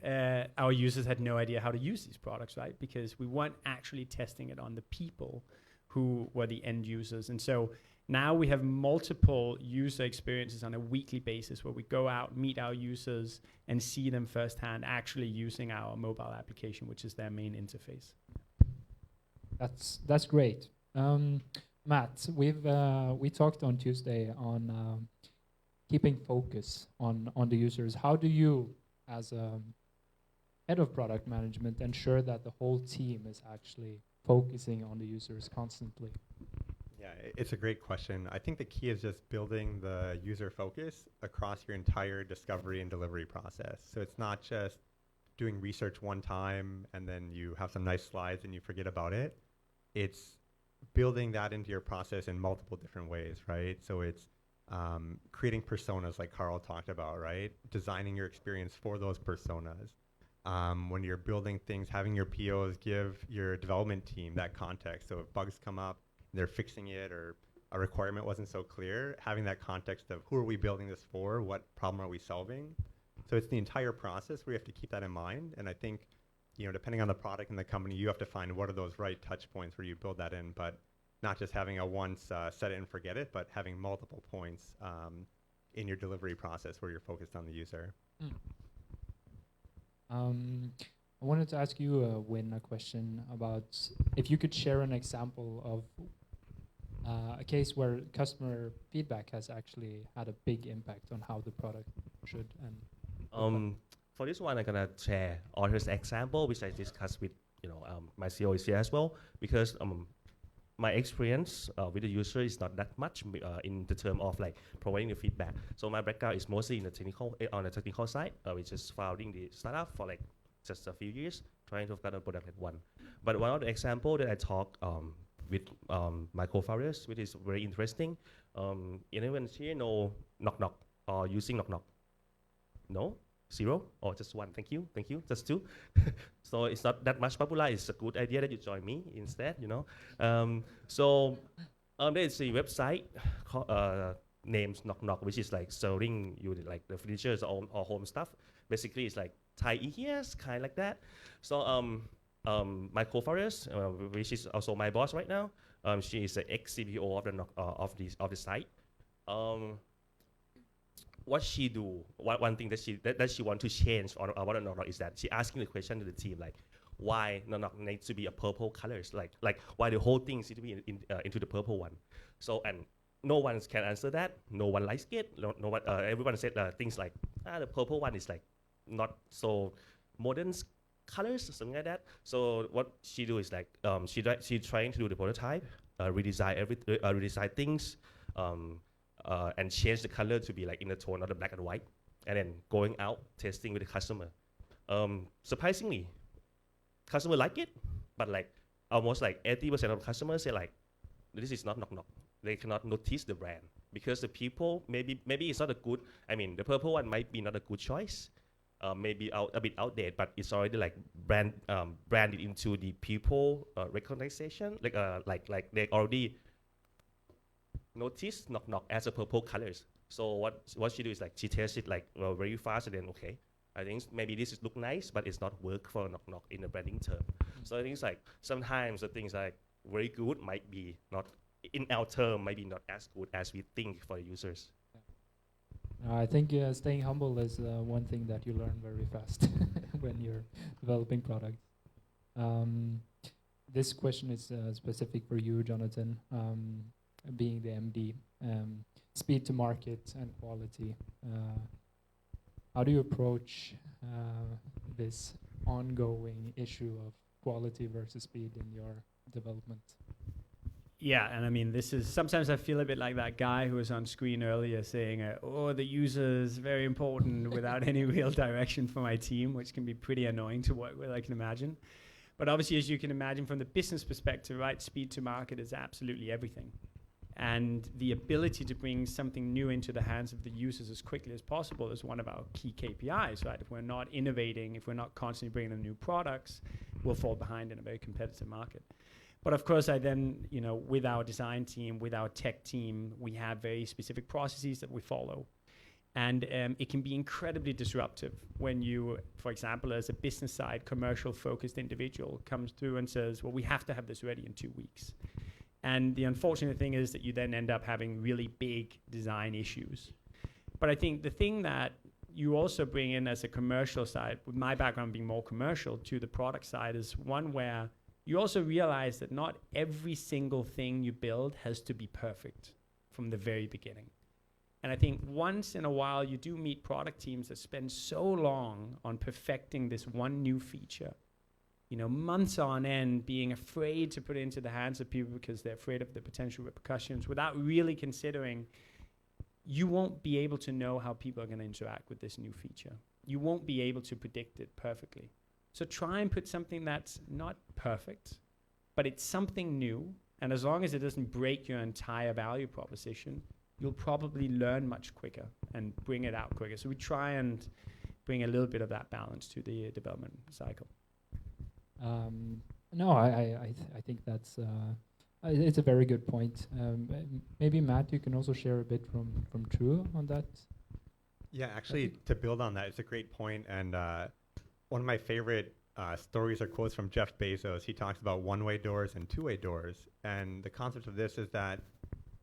our users had no idea how to use these products, right? Because we weren't actually testing it on the people who were the end users. And so now we have multiple user experiences on a weekly basis where we go out, meet our users, and see them firsthand actually using our mobile application, which is their main interface. That's great. Matt, we talked on Tuesday on keeping focus on the users. How do you, as a head of product management, ensure that the whole team is actually focusing on the users constantly? Yeah, it's a great question. I think the key is just building the user focus across your entire discovery and delivery process. So it's not just doing research one time and then you have some nice slides and you forget about it. It's building that into your process in multiple different ways, right? So it's creating personas like Carl talked about, right? Designing your experience for those personas. When you're building things, having your POs give your development team that context. So if bugs come up, they're fixing it, or a requirement wasn't so clear, having that context of who are we building this for? What problem are we solving? So it's the entire process where you have to keep that in mind. And I think, you know, depending on the product and the company, you have to find what are those right touch points where you build that in, but not just having a once set it and forget it, but having multiple points in your delivery process where you're focused on the user. I wanted to ask you, Win, a question about if you could share an example of a case where customer feedback has actually had a big impact on how the product should and for this one, I'm gonna share honest example which I discussed with my CEO is here as well, because my experience with the user is not that much in the term of like providing the feedback. So my background is mostly in the technical on the technical side. We just founding the startup for like just a few years, trying to get a product at one. But one of the example that I talk with my co-founders, which is very interesting. Anyone here know knock knock or using knock knock? No? Zero or just one? Thank you, just two. So it's not that much popular. It's a good idea that you join me instead, you know. There's a website called names knock knock, which is like selling you like the furniture or home stuff. Basically, it's like Thai ears, kind of like that. So my co-founders, which is also my boss right now, she is the ex-CPO of the site. What she do, one thing that she want to change on what knock knock is that she asking the question to the team like, why knock knock needs to be a purple colors, like why the whole thing needs to be into the purple one. So and no one can answer that. No one likes it. No one. Everyone said things like, the purple one is like not so modern colors or something like that. So what she do is like she trying to do the prototype, redesign things. And change the color to be like in the tone of the black and white, and then going out testing with the customer. Surprisingly, customer like it, but like almost like 80% of customers say like, this is not knock knock. They cannot notice the brand because the people maybe it's not a good. I mean, the purple one might be not a good choice. Maybe a bit outdated, but it's already like branded into the people recognition. Like they already notice knock knock as a purple colors. So what she do is like she tests it like very fast, and then okay, I think maybe this is look nice, but it's not work for knock knock in the branding term. So I think it's like sometimes the things like very good might be not in our term, maybe not as good as we think for the users. I think staying humble is one thing that you learn very fast when you're developing products. This question is specific for you, Jonathan. Being the MD, speed to market and quality. How do you approach this ongoing issue of quality versus speed in your development? Yeah, and I mean, this is sometimes I feel a bit like that guy who was on screen earlier saying, "Oh, the user is very important," without any real direction for my team, which can be pretty annoying to work with, I can imagine. But obviously, as you can imagine from the business perspective, right, speed to market is absolutely everything. And the ability to bring something new into the hands of the users as quickly as possible is one of our key KPIs, right? If we're not innovating, if we're not constantly bringing them new products, we'll fall behind in a very competitive market. But of course, I then, you know, with our design team, with our tech team, we have very specific processes that we follow. And it can be incredibly disruptive when you, for example, as a business side, commercial focused individual comes through and says, well, we have to have this ready in 2 weeks. And the unfortunate thing is that you then end up having really big design issues. But I think the thing that you also bring in as a commercial side, with my background being more commercial to the product side, is one where you also realize that not every single thing you build has to be perfect from the very beginning. And I think once in a while you do meet product teams that spend so long on perfecting this one new feature, you know, months on end, being afraid to put it into the hands of people because they're afraid of the potential repercussions, without really considering you won't be able to know how people are going to interact with this new feature. You won't be able to predict it perfectly. So try and put something that's not perfect, but it's something new. And as long as it doesn't break your entire value proposition, you'll probably learn much quicker and bring it out quicker. So we try and bring a little bit of that balance to the development cycle. No, I think that's it's a very good point. Maybe Matt, you can also share a bit from True on that. Yeah, actually, to build on that, it's a great point. And one of my favorite stories or quotes from Jeff Bezos, he talks about one-way doors and two-way doors. And the concept of this is that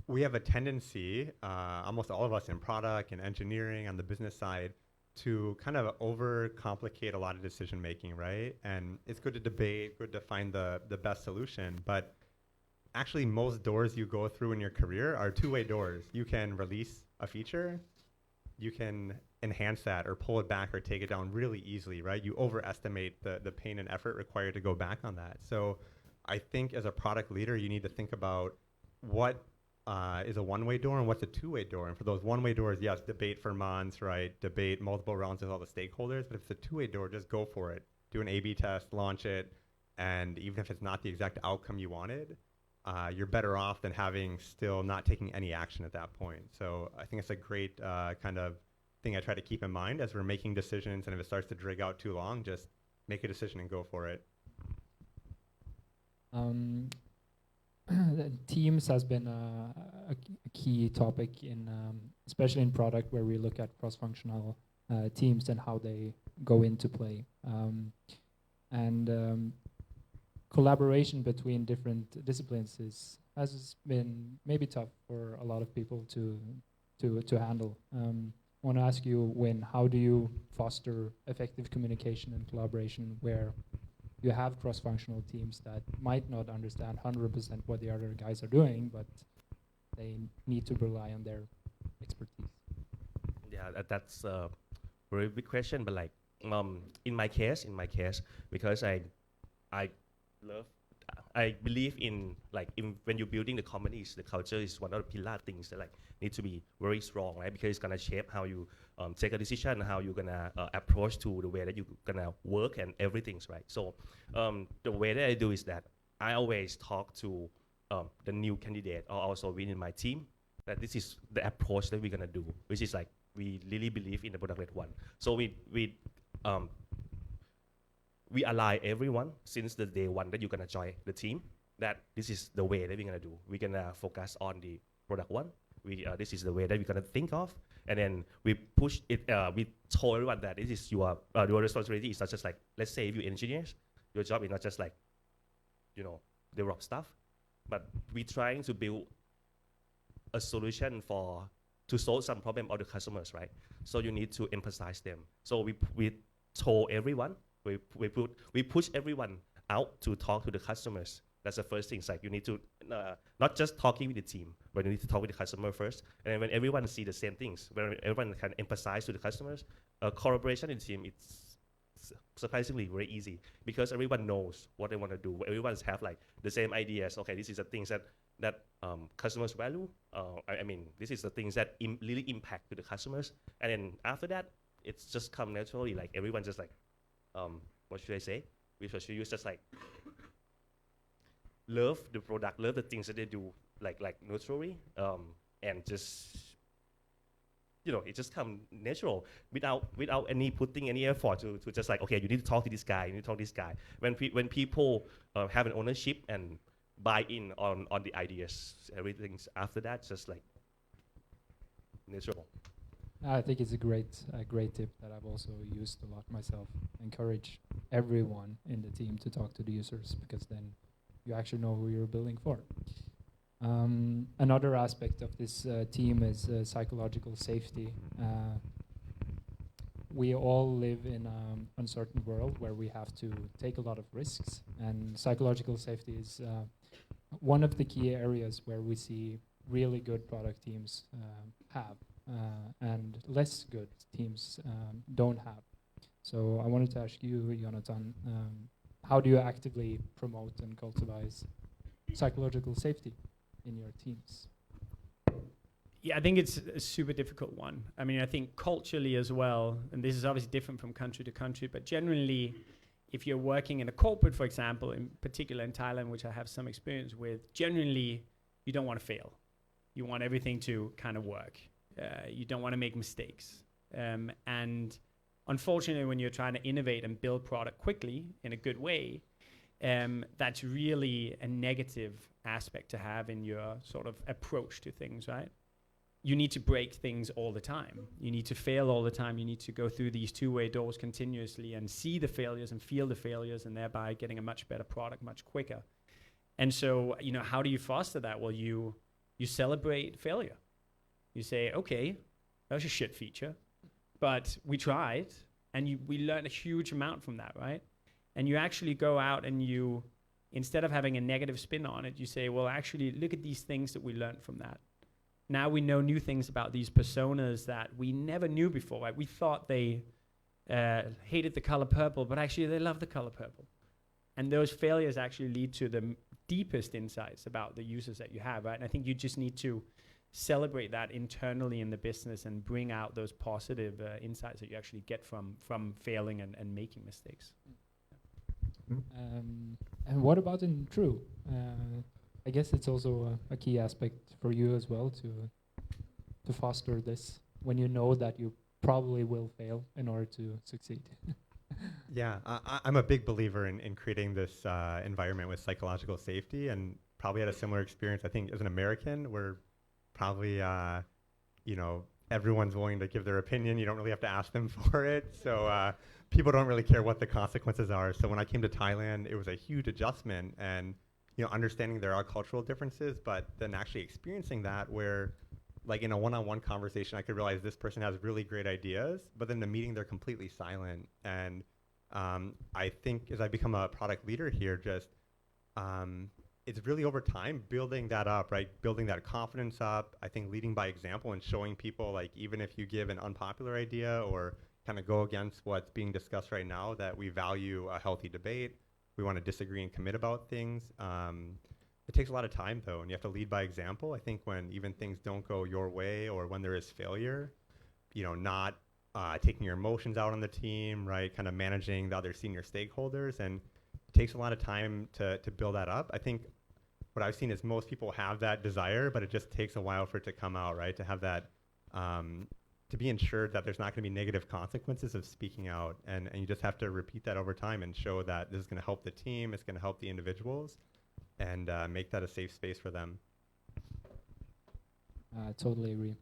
we have a tendency, almost all of us in product and engineering on the business side, to kind of overcomplicate a lot of decision making, right? And it's good to debate, good to find the best solution, but actually most doors you go through in your career are two-way doors. You can release a feature, you can enhance that or pull it back or take it down really easily, right? You overestimate the pain and effort required to go back on that. So I think as a product leader, you need to think about what is a one-way door and what's a two-way door. And for those one-way doors, yes, debate for months, right? Debate multiple rounds with all the stakeholders. But if it's a two-way door, just go for it. Do an A/B test, launch it, and even if it's not the exact outcome you wanted, you're better off than having still not taking any action at that point. So I think it's a great kind of thing I try to keep in mind as we're making decisions. And if it starts to drag out too long, just make a decision and go for it. Teams has been a key topic in, especially in product, where we look at cross-functional teams and how they go into play. Collaboration between different disciplines has been maybe tough for a lot of people to handle. I want to ask you, Win, how do you foster effective communication and collaboration where you have cross-functional teams that might not understand 100% what the other guys are doing, but they need to rely on their expertise? Yeah, that's a very big question. But like, in my case, because I believe in when you're building the companies, the culture is one of the pillar things that like need to be very strong, right? Because it's gonna shape how you take a decision, how you're gonna approach to the way that you're gonna work and everything's right. So the way that I do is that I always talk to the new candidate or also within my team that this is the approach that we're gonna do, which is like we really believe in the product-led one. So we align everyone since the day one that you're gonna join the team that this is the way that we're gonna do. We're gonna focus on the product one. This is the way that we're gonna think of, and then we push it. We told everyone that this is your responsibility. It's not just like, let's say if you're engineers, your job is not just like, develop stuff, but we're trying to build a solution to solve some problem of the customers, right? So you need to emphasize them. So we told everyone. We push everyone out to talk to the customers. That's the first thing. It's like you need to not just talking with the team, but you need to talk with the customer first. And then when everyone see the same things, when everyone can emphasize to the customers, collaboration in the team, it's surprisingly very easy because everyone knows what they want to do. Everyone have like the same ideas. Okay, this is the things that that customers value. I mean, this is the things that really impact to the customers. And then after that, it's just come naturally. Like everyone just like, what should I say? We should use just like love the product, love the things that they do, like naturally, and just it just come natural without any putting any effort to just like, okay, you need to talk to this guy, you need to talk to this guy. When people have an ownership and buy in on the ideas, everything's after that just like natural. I think it's a great tip that I've also used a lot myself. Encourage everyone in the team to talk to the users, because then you actually know who you're building for. Another aspect of this team is psychological safety. We all live in an uncertain world where we have to take a lot of risks, and psychological safety is one of the key areas where we see really good product teams have, and less good teams don't have. So I wanted to ask you, Jonathan, how do you actively promote and cultivate psychological safety in your teams? Yeah, I think it's a super difficult one. I mean, I think culturally as well, and this is obviously different from country to country, but generally, if you're working in a corporate, for example, in particular in Thailand, which I have some experience with, generally, you don't want to fail. You want everything to kind of work. You don't want to make mistakes. And unfortunately, when you're trying to innovate and build product quickly in a good way, that's really a negative aspect to have in your sort of approach to things, right? You need to break things all the time. You need to fail all the time. You need to go through these two-way doors continuously and see the failures and feel the failures, and thereby getting a much better product much quicker. And so, how do you foster that? Well, you celebrate failure. You say, okay, that was a shit feature, but we tried, and we learned a huge amount from that, right? And you actually go out and you, instead of having a negative spin on it, you say, well, actually, look at these things that we learned from that. Now we know new things about these personas that we never knew before, right? We thought they hated the color purple, but actually they love the color purple. And those failures actually lead to the deepest insights about the users that you have, right? And I think you just need to celebrate that internally in the business and bring out those positive insights that you actually get from failing and making mistakes. And what about in True? I guess it's also a key aspect for you as well to foster this when you know that you probably will fail in order to succeed. Yeah, I'm a big believer in creating this environment with psychological safety, and probably had a similar experience. I think as an American, we're probably, everyone's willing to give their opinion. You don't really have to ask them for it. So people don't really care what the consequences are. So when I came to Thailand, it was a huge adjustment, and understanding there are cultural differences, but then actually experiencing that where, like in a one-on-one conversation, I could realize this person has really great ideas, but then in the meeting, they're completely silent. And I think as I become a product leader here, just it's really over time building that up, right? Building that confidence up. I think leading by example and showing people, like, even if you give an unpopular idea or kind of go against what's being discussed right now, that we value a healthy debate. We want to disagree and commit about things. It takes a lot of time, though, and you have to lead by example. I think when even things don't go your way or when there is failure, not taking your emotions out on the team, right? Kind of managing the other senior stakeholders. And it takes a lot of time to build that up. I think what I've seen is most people have that desire, but it just takes a while for it to come out, right? To have that, to be ensured that there's not going to be negative consequences of speaking out. And you just have to repeat that over time and show that this is going to help the team, it's going to help the individuals, and make that a safe space for them. I totally agree.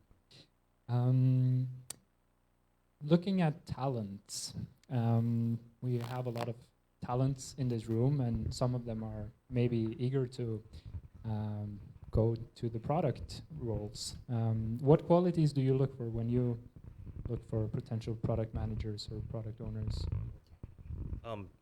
Looking at talents, we have a lot of talents in this room, and some of them are maybe eager to go to the product roles. What qualities do you look for when you look for potential product managers or product owners?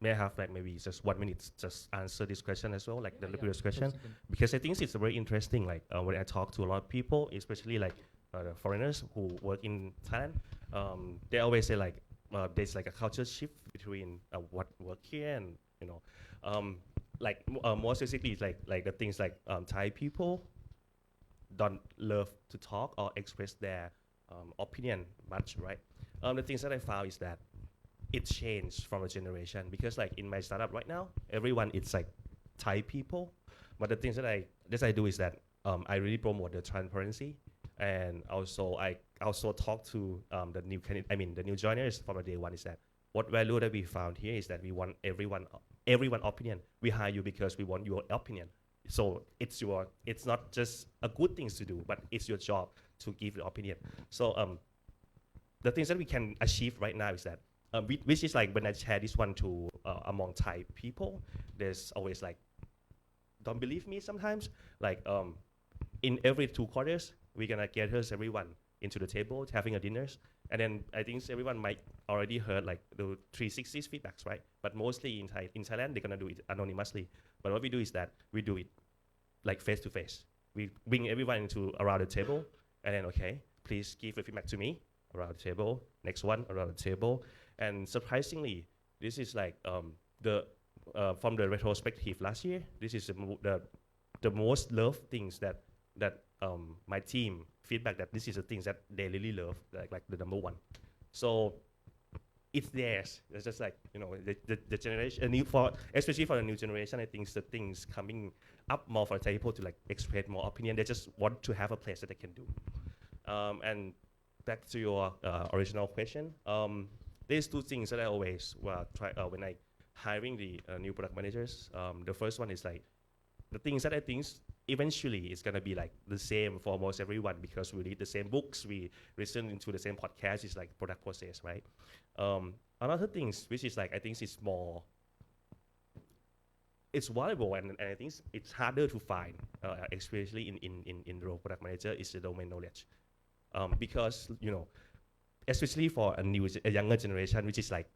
May I have maybe just 1 minute just answer this question as well, like the previous question? Because I think it's very interesting, like when I talk to a lot of people, especially like the foreigners who work in Thailand, they always say like there's like a culture shift between what work here and more specifically, it's like the things like Thai people don't love to talk or express their opinion much, right? The things that I found is that it changed from a generation because like in my startup right now, everyone it's like Thai people, but the things that I do is that I really promote the transparency, and also I also talk to the the new joiners from the day one is that what value that we found here is that we want everyone opinion. We hire you because we want your opinion. So it's not just a good thing to do, but it's your job to give your opinion. So the things that we can achieve right now is that which is like when I share this one to among Thai people, there's always like don't believe me sometimes. Like in every 2 quarters, we're gonna gather everyone into the table having a dinners, and then I think everyone might already heard like the 360 feedbacks, right? But mostly in Thailand, they're gonna do it anonymously. But what we do is that we do it like face to face. We bring everyone into around the table, and then okay, please give the feedback to me around the table. Next one around the table, and surprisingly, this is like the from the retrospective last year. This is the most loved things that my team feedback that this is the things that they really love, like the number one. So it's theirs. It's just like the generation, especially for the new generation. I think the things coming up more for people to like express more opinion. They just want to have a place that they can do. And back to your original question, there's 2 things that I always try when I hiring the new product managers. The first one is like the things that I think eventually it's gonna be like the same for almost everyone because we read the same books, we listen into the same podcast. It's like product process, right? Another things which is like I think it's more, it's valuable and I think it's harder to find, especially in the role product manager, is the domain knowledge, because especially for a younger generation, which is like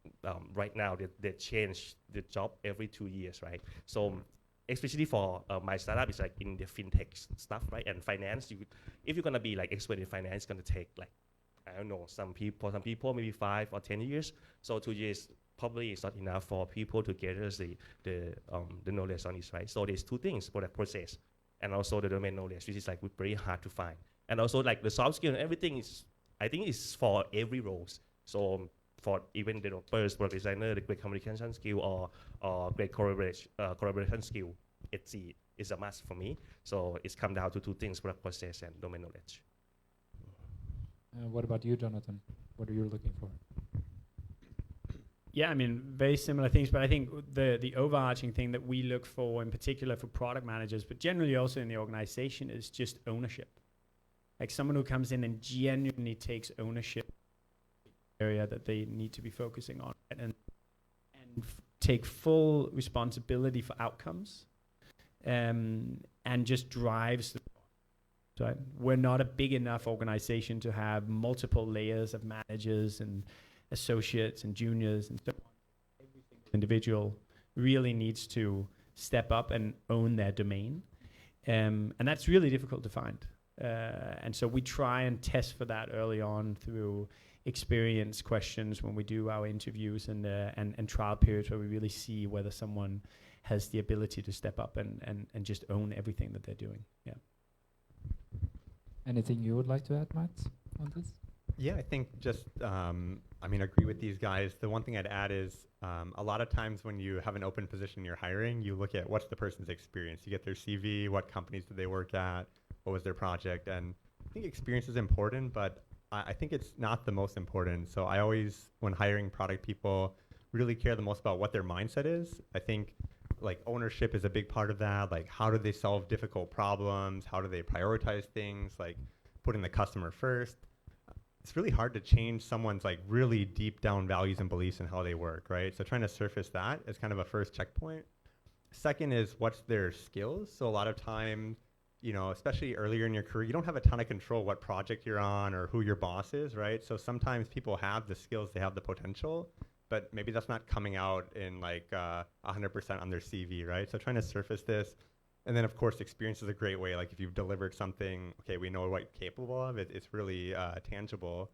right now they change the job every 2 years, right? So especially for my startup, it's like in the fintech stuff, right? And finance, if you're gonna be like expert in finance, it's gonna take like, I don't know, some people maybe 5 or 10 years. So 2 years probably is not enough for people to gather the knowledge on this, right? So there's 2 things: product process and also the domain knowledge, which is like very hard to find. And also like the soft skill and everything is, I think it's for every roles. So for even the first product designer, the great communication skill or great collaboration skill, it's a must for me. So it's come down to 2 things: product process and domain knowledge. What about you, Jonathan? What are you looking for? Yeah, I mean, very similar things, but I think the overarching thing that we look for, in particular for product managers, but generally also in the organization, is just ownership. Like someone who comes in and genuinely takes ownership area that they need to be focusing on, and take full responsibility for outcomes, and just drives the. So we're not a big enough organization to have multiple layers of managers and associates and juniors and so on. Every single individual really needs to step up and own their domain, and that's really difficult to find. And so we try and test for that early on through experience questions when we do our interviews and trial periods, where we really see whether someone has the ability to step up and just own everything that they're doing. Yeah. Anything you would like to add, Matt, on this? Yeah, I think just, agree with these guys. The one thing I'd add is a lot of times when you have an open position you're hiring, you look at what's the person's experience. You get their CV, what companies did they work at, what was their project, and I think experience is important, but I think it's not the most important. So I always, when hiring product people, really care the most about what their mindset is. I think like ownership is a big part of that. Like how do they solve difficult problems? How do they prioritize things? Like putting the customer first. It's really hard to change someone's like really deep down values and beliefs and how they work, right? So trying to surface that is kind of a first checkpoint. Second is what's their skills. So a lot of times, especially earlier in your career, you don't have a ton of control what project you're on or who your boss is, right? So sometimes people have the skills, they have the potential, but maybe that's not coming out in like 100% on their CV, right? So trying to surface this. And then of course, experience is a great way. Like if you've delivered something, okay, we know what you're capable of, it's really tangible.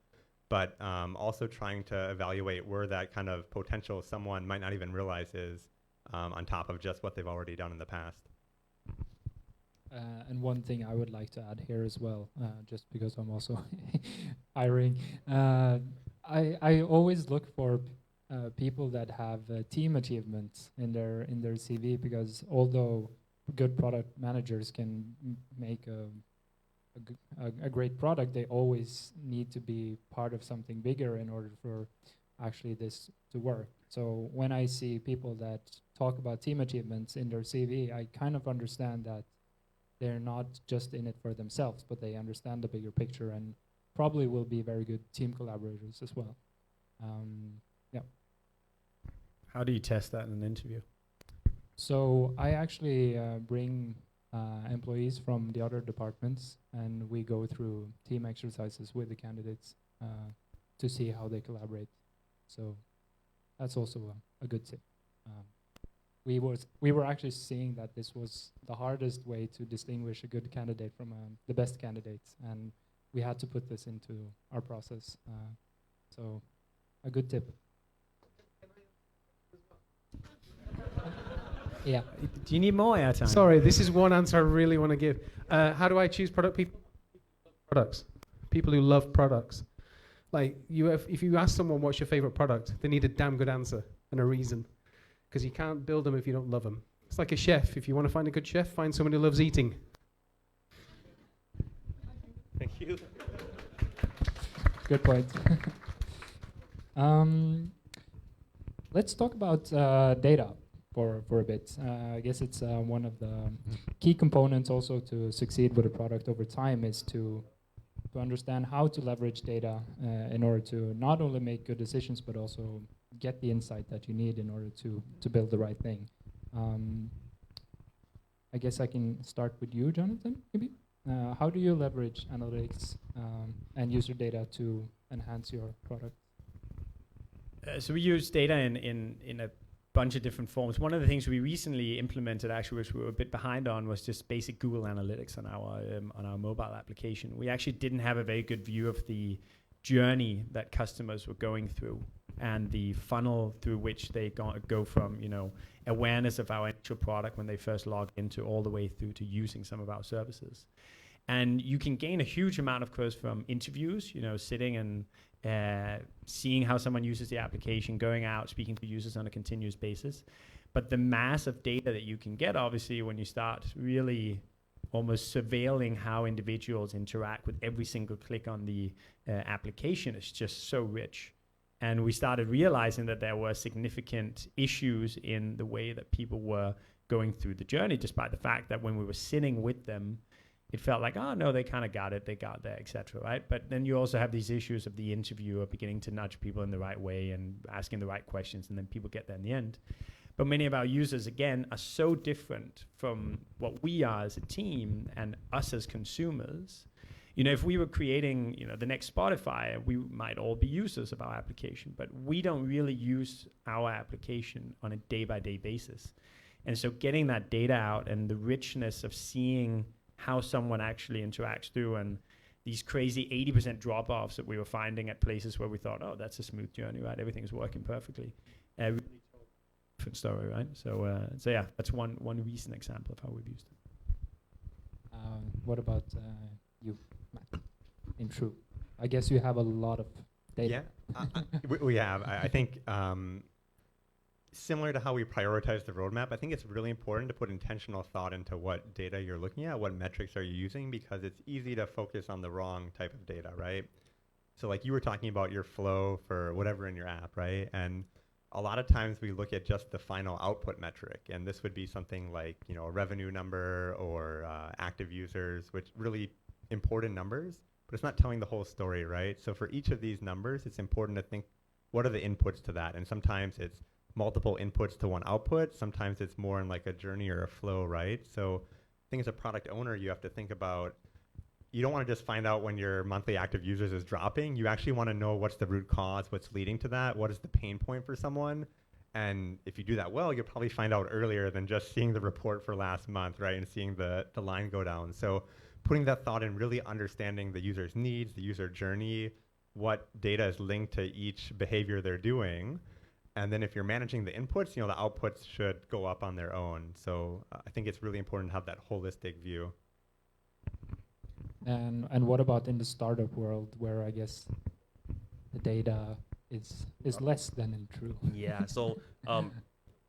But also trying to evaluate where that kind of potential someone might not even realize is on top of just what they've already done in the past. And one thing I would like to add here as well, just because I'm also hiring, I always look for people that have team achievements in their CV, because although good product managers can make a great product, they always need to be part of something bigger in order for actually this to work. So when I see people that talk about team achievements in their CV, I kind of understand that they're not just in it for themselves, but they understand the bigger picture and probably will be very good team collaborators as well. Yeah. How do you test that in an interview? So I actually bring employees from the other departments, and we go through team exercises with the candidates to see how they collaborate. So that's also a good tip. We were actually seeing that this was the hardest way to distinguish a good candidate from the best candidates, and we had to put this into our process. So a good tip. Yeah. Do you need more airtime? Sorry, this is one answer I really want to give. How do I choose product people? Products. People who love products. Like if you ask someone what's your favorite product, they need a damn good answer and a reason, because you can't build them if you don't love them. It's like a chef. If you want to find a good chef, find someone who loves eating. Thank you. Good point. Let's talk about data for a bit. I guess it's one of the key components also to succeed with a product over time, is to understand how to leverage data in order to not only make good decisions, but also get the insight that you need in order to build the right thing. I guess I can start with you, Jonathan, maybe. How do you leverage analytics and user data to enhance your product? So we use data in a bunch of different forms. One of the things we recently implemented, actually, which we were a bit behind on, was just basic Google Analytics on our mobile application. We actually didn't have a very good view of the journey that customers were going through and the funnel through which they go from, awareness of our actual product when they first log into, all the way through to using some of our services. And you can gain a huge amount, of course, from interviews, sitting and seeing how someone uses the application, going out, speaking to users on a continuous basis. But the mass of data that you can get, obviously, when you start really almost surveilling how individuals interact with every single click on the application, is just so rich. And we started realizing that there were significant issues in the way that people were going through the journey, despite the fact that when we were sitting with them, it felt like, oh, no, they kind of got it, they got there, etc., right? But then you also have these issues of the interviewer beginning to nudge people in the right way and asking the right questions, and then people get there in the end. But many of our users, again, are so different from what we are as a team and us as consumers. If we were creating, the next Spotify, we might all be users of our application, but we don't really use our application on a day-by-day basis. And so getting that data out and the richness of seeing how someone actually interacts through, and these crazy 80% drop-offs that we were finding at places where we thought, oh, that's a smooth journey, right? Everything's working perfectly. Really told a different story, right? So yeah, that's one recent example of how we've used it. What about you, Matt? In True, I guess you have a lot of data. Yeah, we have. I think similar to how we prioritize the roadmap, I think it's really important to put intentional thought into what data you're looking at, what metrics are you using, because it's easy to focus on the wrong type of data, right? So like you were talking about your flow for whatever in your app, right? And a lot of times we look at just the final output metric, and this would be something like, a revenue number or active users, which really important numbers, but it's not telling the whole story, right? So for each of these numbers, it's important to think, what are the inputs to that? And sometimes it's multiple inputs to one output. Sometimes it's more in like a journey or a flow, right? So I think as a product owner, you have to think about, you don't want to just find out when your monthly active users is dropping. You actually want to know what's the root cause, what's leading to that, what is the pain point for someone. And if you do that well, you'll probably find out earlier than just seeing the report for last month, right? And seeing the line go down. So putting that thought in, really understanding the user's needs, the user journey, what data is linked to each behavior they're doing, And then if you're managing the inputs, the outputs should go up on their own. So I think it's really important to have that holistic view. And what about in the startup world, where I guess the data is less than in true? Yeah. So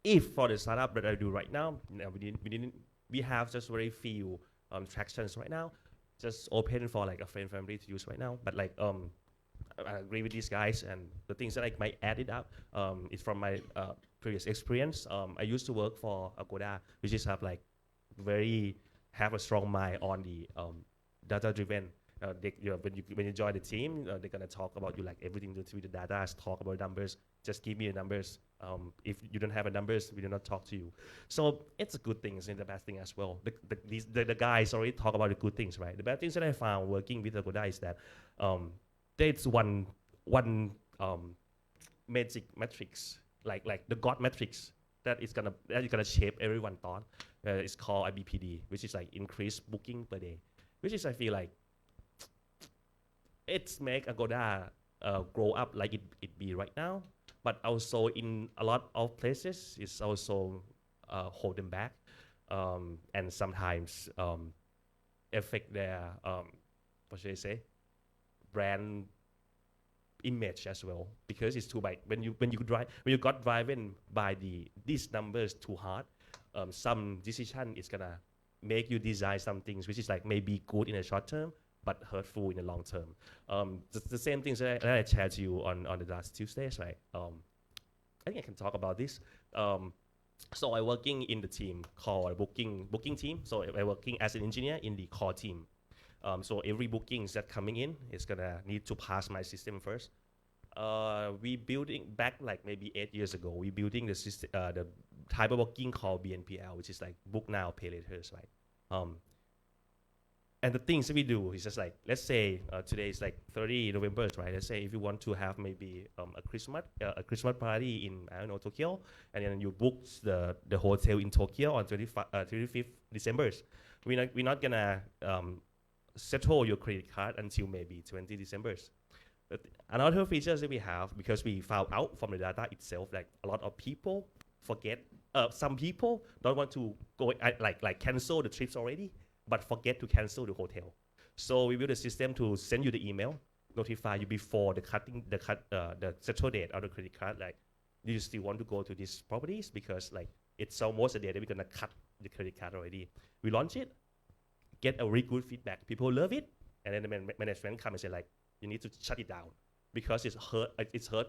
if for the startup that I do right now, we have just very few tractions right now, just open for like a friend family to use right now. But like I agree with these guys, and the things that I might add it up is from my previous experience. I used to work for Agoda, which is have a strong mind on the data driven. When you join the team, they're gonna talk about you like everything to do with the data. Talk about numbers. Just give me the numbers. If you don't have the numbers, we do not talk to you. So it's a good thing, and the bad thing as well. The guys already talk about the good things, right? The bad things that I found working with Agoda is that there's one magic matrix, like the God matrix that is gonna shape everyone thought. It's called IBPD, which is like increased booking per day, which is I feel like it's make Agoda grow up like it be right now, but also in a lot of places it's also hold them back, and sometimes affect their what should I say, brand image as well, because it's too big. When you got driven by these numbers too hard, some decision is gonna make you design some things which is like maybe good in the short term but hurtful in the long term. The same things that I shared to you on the last Tuesdays, right? I think I can talk about this. So I working in the team called a booking team. So I working as an engineer in the core team. So every bookings that coming in is gonna need to pass my system first. We building back like maybe 8 years ago. We building the system, the type of booking called BNPL, which is like book now, pay later, right? And the things that we do is just like, let's say today is like 30 November, right? Let's say if you want to have maybe a Christmas party in, I don't know, Tokyo, and then you book the hotel in Tokyo on 25th December. We're not gonna settle your credit card until maybe 20 December. But another feature that we have, because we found out from the data itself, like a lot of people forget. Some people don't want to go like cancel the trips already, but forget to cancel the hotel. So we build a system to send you the email, notify you before the settle date of the credit card. Like, do you still want to go to these properties? Because like it's almost a day that we're gonna cut the credit card already. We launch it, get a really good feedback. People love it, and then the management come and say like, you need to shut it down because it's hurt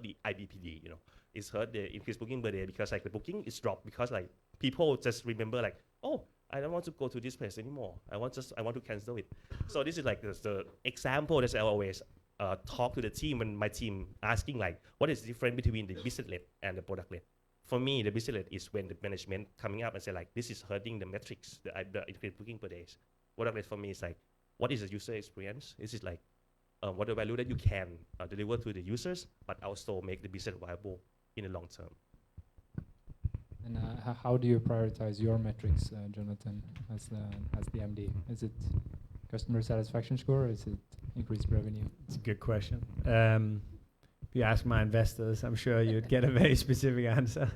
the IBPD. It's hurt the increased booking per day, because like the booking is dropped because like people just remember like, oh, I don't want to go to this place anymore. I want to cancel it. So this is like the example that I always talk to the team, and my team asking like, what is the difference between the business-led and the product-led? For me, the business-led is when the management coming up and say like, this is hurting the metrics, the increased booking per days. Product-led for me is like, what is the user experience? This is like, what the value that you can deliver to the users, but also make the business viable in the long term. And how do you prioritize your metrics, Jonathan, as the MD? Is it customer satisfaction score, or is it increased revenue? It's a good question. If you ask my investors, I'm sure you'd get a very specific answer.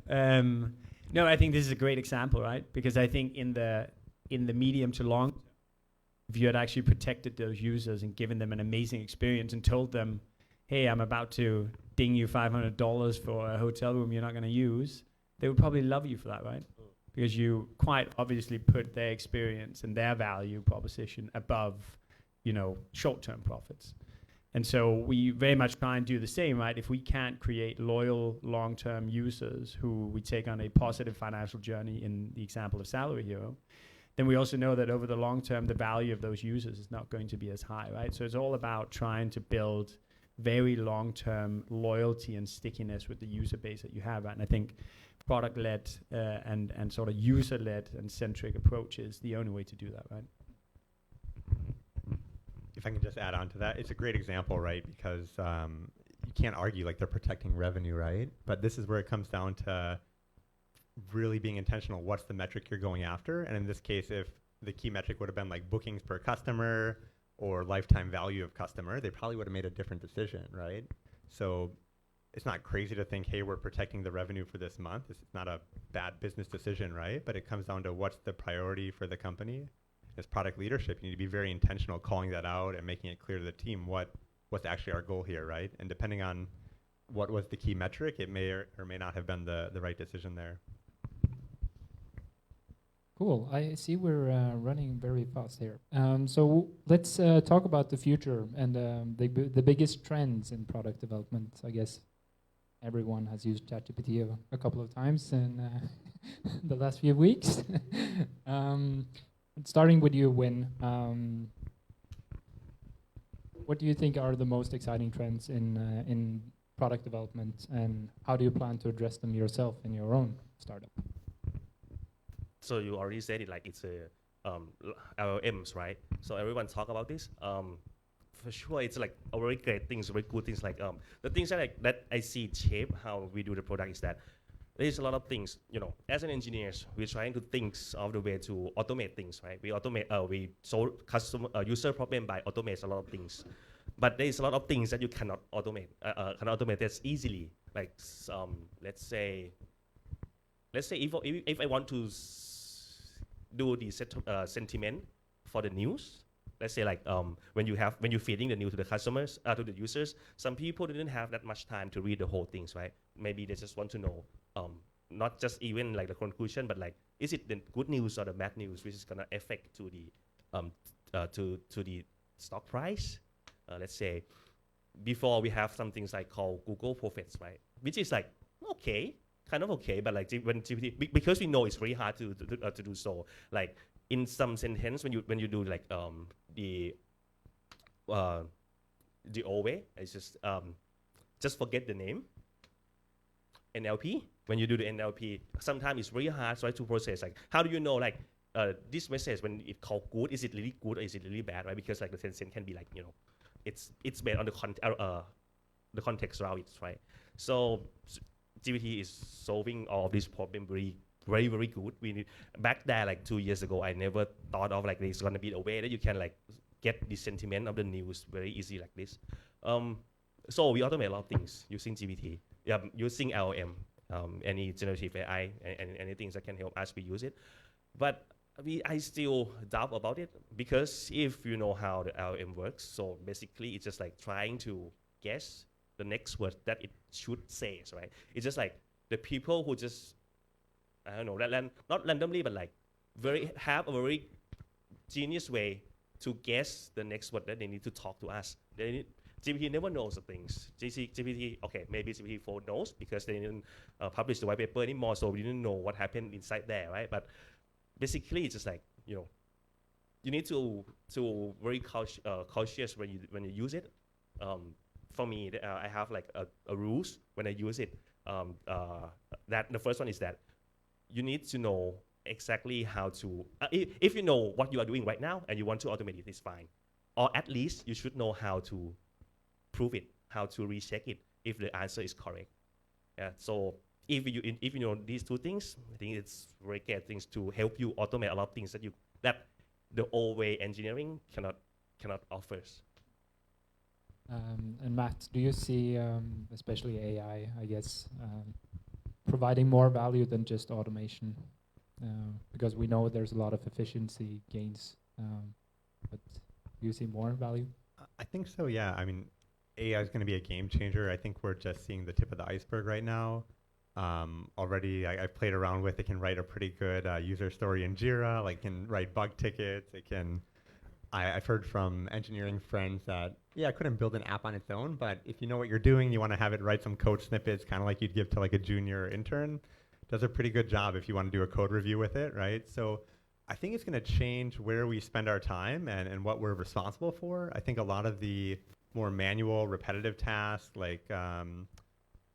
No, I think this is a great example, right? Because I think in the medium to long, if you had actually protected those users and given them an amazing experience and told them, hey, I'm about to ding you $500 for a hotel room you're not going to use, they would probably love you for that, right? Because you quite obviously put their experience and their value proposition above, short-term profits. And so we very much try and do the same, right? If we can't create loyal, long-term users who we take on a positive financial journey in the example of Salary Hero, then we also know that over the long term, the value of those users is not going to be as high, right? So it's all about trying to build very long-term loyalty and stickiness with the user base that you have, right? And I think product-led and sort of user-led and centric approach is the only way to do that, right? If I can just add on to that, it's a great example, right? Because you can't argue like they're protecting revenue, right? But this is where it comes down to really being intentional. What's the metric you're going after? And in this case, if the key metric would have been like bookings per customer or lifetime value of customer, they probably would have made a different decision, right? So it's not crazy to think, hey, we're protecting the revenue for this month. It's not a bad business decision, right? But it comes down to what's the priority for the company. As product leadership, you need to be very intentional calling that out and making it clear to the team what's actually our goal here, right? And depending on what was the key metric, it may or may not have been the right decision there. Cool. I see we're running very fast here. So let's talk about the future and the biggest trends in product development. I guess everyone has used ChatGPT a couple of times in the last few weeks. Starting with you, Win. What do you think are the most exciting trends in product development, and how do you plan to address them yourself in your own startup? So you already said it, like it's a LLMs, right? So everyone talk about this. For sure, it's like a very great things, very good things. Like the things that I see shape how we do the product is that there's a lot of things. You know, as an engineers, we're trying to think of the way to automate things, right? We solve customer user problem by automate a lot of things. But there's a lot of things that you cannot automate. Cannot automate this easily. Like let's say if I want to do the sentiment for the news, let's say like when you're feeding the news to the customers, to the users, some people didn't have that much time to read the whole things, right? Maybe they just want to know not just even like the conclusion, but like is it the good news or the bad news which is gonna affect to the stock price? Let's say before we have some things like called Google Prophets, right? Which is like okay, kind of okay, but like when GPT, because we know it's very hard to do so. Like in some sentence, when you do like the old way, it's just forget the name. NLP. When you do the NLP, sometimes it's very hard to process. Like how do you know like this message when it called good, is it really good or is it really bad, right? Because like the sentence can be like, you know, it's based on the context around it, right? So GPT is solving all of this problem very, very, very good. Back there like 2 years ago, I never thought of like there's gonna be a way that you can like get the sentiment of the news very easy like this. So we automate a lot of things using GPT, using LLM, any generative AI, and anything that can help us, we use it. But I still doubt about it, because if you know how the LLM works, so basically it's just like trying to guess the next word that it should say, right? It's just like the people who just, I don't know, not randomly, but like have a very genius way to guess the next word that they need to talk to us. GPT never knows the things. GPT, okay, maybe GPT-4 knows because they didn't publish the white paper anymore, so we didn't know what happened inside there, right? But basically, it's just like, you know, you need to very cautious when you use it. For me, I have like a rules when I use it. That the first one is that you need to know exactly how to. If you know what you are doing right now and you want to automate it, it's fine. Or at least you should know how to prove it, how to recheck it if the answer is correct. Yeah. So if you know these two things, I think it's very great things to help you automate a lot of things that the old way engineering cannot offer. And Matt, do you see, especially AI, I guess, providing more value than just automation? Because we know there's a lot of efficiency gains, but do you see more value? I think so, yeah. I mean, AI is going to be a game changer. I think we're just seeing the tip of the iceberg right now. Already, I've played around with it. Can write a pretty good user story in Jira. Like, can write bug tickets. It can. I've heard from engineering friends that, yeah, it couldn't build an app on its own, but if you know what you're doing, you want to have it write some code snippets, kind of like you'd give to like a junior intern, does a pretty good job if you want to do a code review with it, right? So I think it's going to change where we spend our time and what we're responsible for. I think a lot of the more manual, repetitive tasks, like, I don't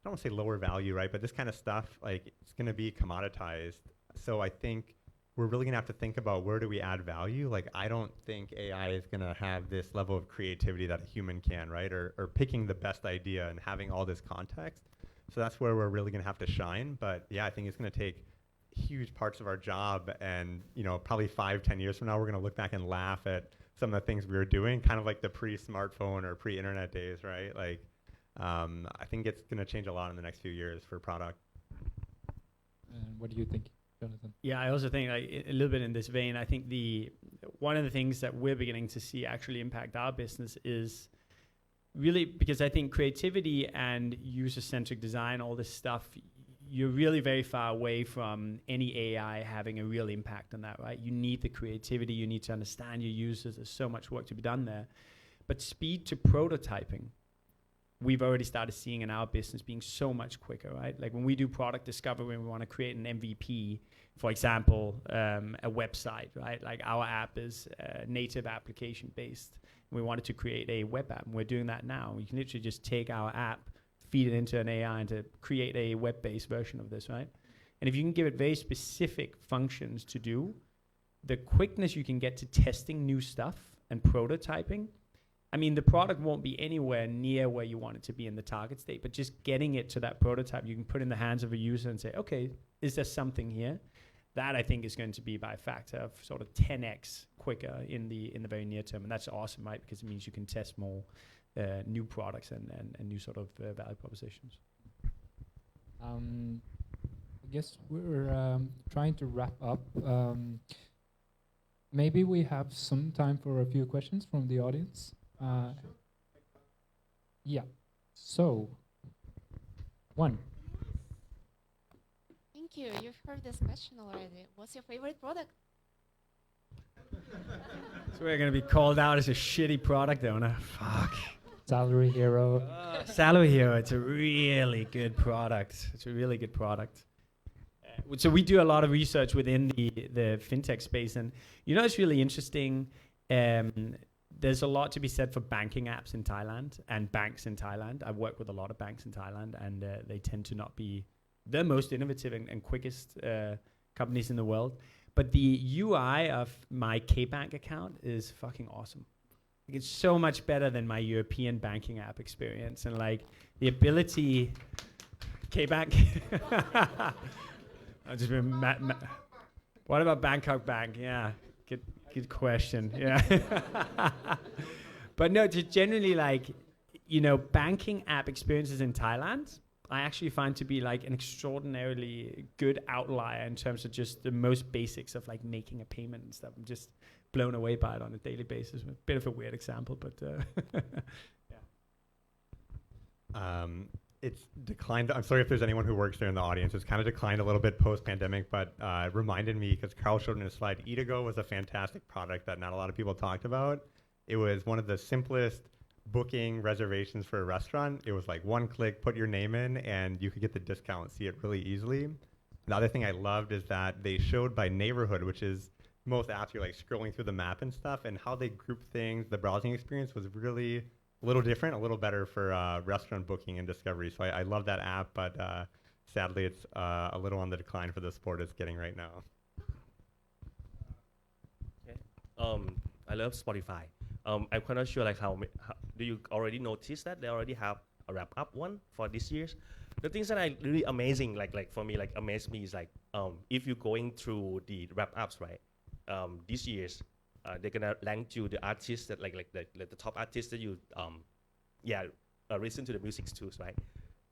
want to say lower value, right? But this kind of stuff, like, it's going to be commoditized. So I think we're really going to have to think about where do we add value. Like, I don't think AI is going to have this level of creativity that a human can, right? Or picking the best idea and having all this context. So that's where we're really going to have to shine. But yeah, I think it's going to take huge parts of our job. And, you know, probably 5-10 years from now, we're going to look back and laugh at some of the things we were doing, kind of like the pre-smartphone or pre-internet days, right? Like, I think it's going to change a lot in the next few years for product. And what do you think, Jonathan? Yeah, I also think like a little bit in this vein, I think one of the things that we're beginning to see actually impact our business is really because I think creativity and user-centric design, all this stuff, you're really very far away from any AI having a real impact on that, right? You need the creativity, you need to understand your users, there's so much work to be done there. But speed to prototyping, we've already started seeing in our business being so much quicker, right? Like when we do product discovery, when we want to create an MVP, for example, a website, right? Like our app is native application based. We wanted to create a web app, and we're doing that now. We can literally just take our app, feed it into an AI, and to create a web-based version of this, right? And if you can give it very specific functions to do, the quickness you can get to testing new stuff and prototyping, I mean, the product won't be anywhere near where you want it to be in the target state, but just getting it to that prototype, you can put in the hands of a user and say, okay, is there something here? That I think is going to be by a factor of sort of 10x quicker in the very near term, and that's awesome, right? Because it means you can test more new products and new sort of value propositions. I guess we're trying to wrap up. Maybe we have some time for a few questions from the audience. Yeah. So, one. Thank you. You've heard this question already. What's your favorite product? So we're going to be called out as a shitty product owner. Fuck. Salary Hero. Salary Hero, it's a really good product. It's a really good product. So we do a lot of research within the fintech space, and you know it's really interesting. There's a lot to be said for banking apps in Thailand and banks in Thailand. I've worked with a lot of banks in Thailand, and they tend to not be the most innovative and quickest companies in the world. But the UI of my KBank account is fucking awesome. Like, it's so much better than my European banking app experience, and like the ability, KBank. I've just been what about Bangkok Bank? Yeah, good question. Yeah. But no, just generally, like, you know, banking app experiences in Thailand, I actually find to be like an extraordinarily good outlier in terms of just the most basics of like making a payment and stuff. I'm just blown away by it on a daily basis. A bit of a weird example, but yeah. It's declined. I'm sorry if there's anyone who works there in the audience. It's kind of declined a little bit post-pandemic, but it reminded me, because Carl showed in his slide, Eatigo was a fantastic product that not a lot of people talked about. It was one of the simplest booking reservations for a restaurant. It was like one click, put your name in, and you could get the discount, see it really easily. The other thing I loved is that they showed by neighborhood, which is most apps, you're like scrolling through the map and stuff, and how they group things. The browsing experience was really a little different, a little better for restaurant booking and discovery. So I love that app, but sadly it's a little on the decline for the support it's getting right now. Okay. I love Spotify. I'm kind of sure like how do you already notice that they already have a wrap up one for this year's. The things that are really amazing, like for me, like amaze me is like if you're going through the wrap ups, right? This year's they're gonna rank you the artists that like the top artists that you listen to the music too, right?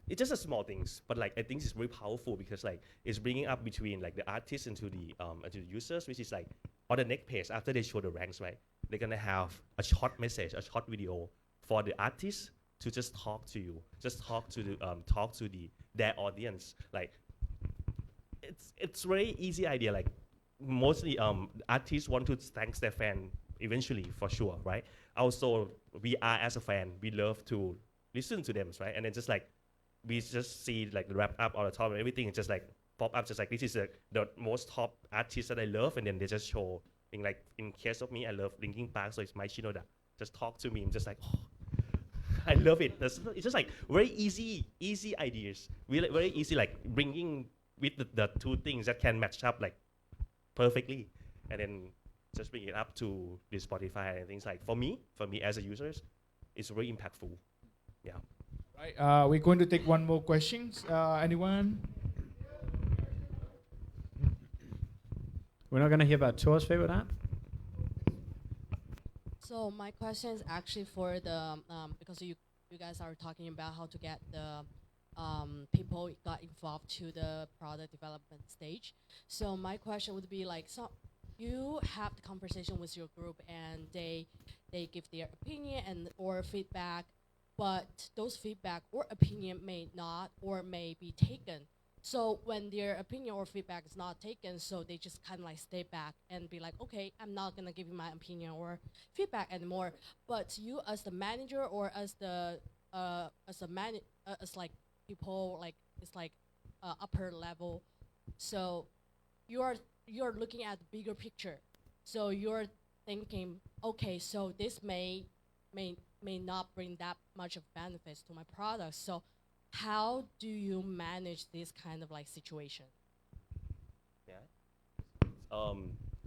It's just a small things, but like I think it's very powerful because like it's bringing up between like the artists into the users, which is like on the next page after they show the ranks, right? They're gonna have a short message, a short video for the artist to just talk to you, just talk to their audience. Like it's very easy idea. Like mostly artists want to thank their fan eventually for sure, right? Also, we are as a fan, we love to listen to them, right? And then just like we just see like the wrap up on the top and everything, it's just like pop up, just like this is the most top artist that I love, and then they just show. Being like, in case of me, I love Linkin Park, so it's my Shinoda. Just talk to me. I'm just like, oh, I love it. It's just like very easy ideas. Really, very easy, like bringing with the two things that can match up like perfectly, and then just bring it up to the Spotify and things like. For me as a user, it's very impactful. Yeah. Right. We're going to take one more question. Anyone? We're not going to hear about Tor's favorite app? So my question is actually for the, because you you guys are talking about how to get the people got involved to the product development stage. So my question would be like, so you have the conversation with your group and they give their opinion and or feedback, but those feedback or opinion may not or may be taken. So when their opinion or feedback is not taken, so they just kind of like stay back and be like, okay, I'm not gonna give you my opinion or feedback anymore. But you as the manager or as the as like people like it's like upper level, so you're looking at the bigger picture. So you're thinking, okay, so this may not bring that much of benefits to my product. So how do you manage this kind of like situation? Yeah.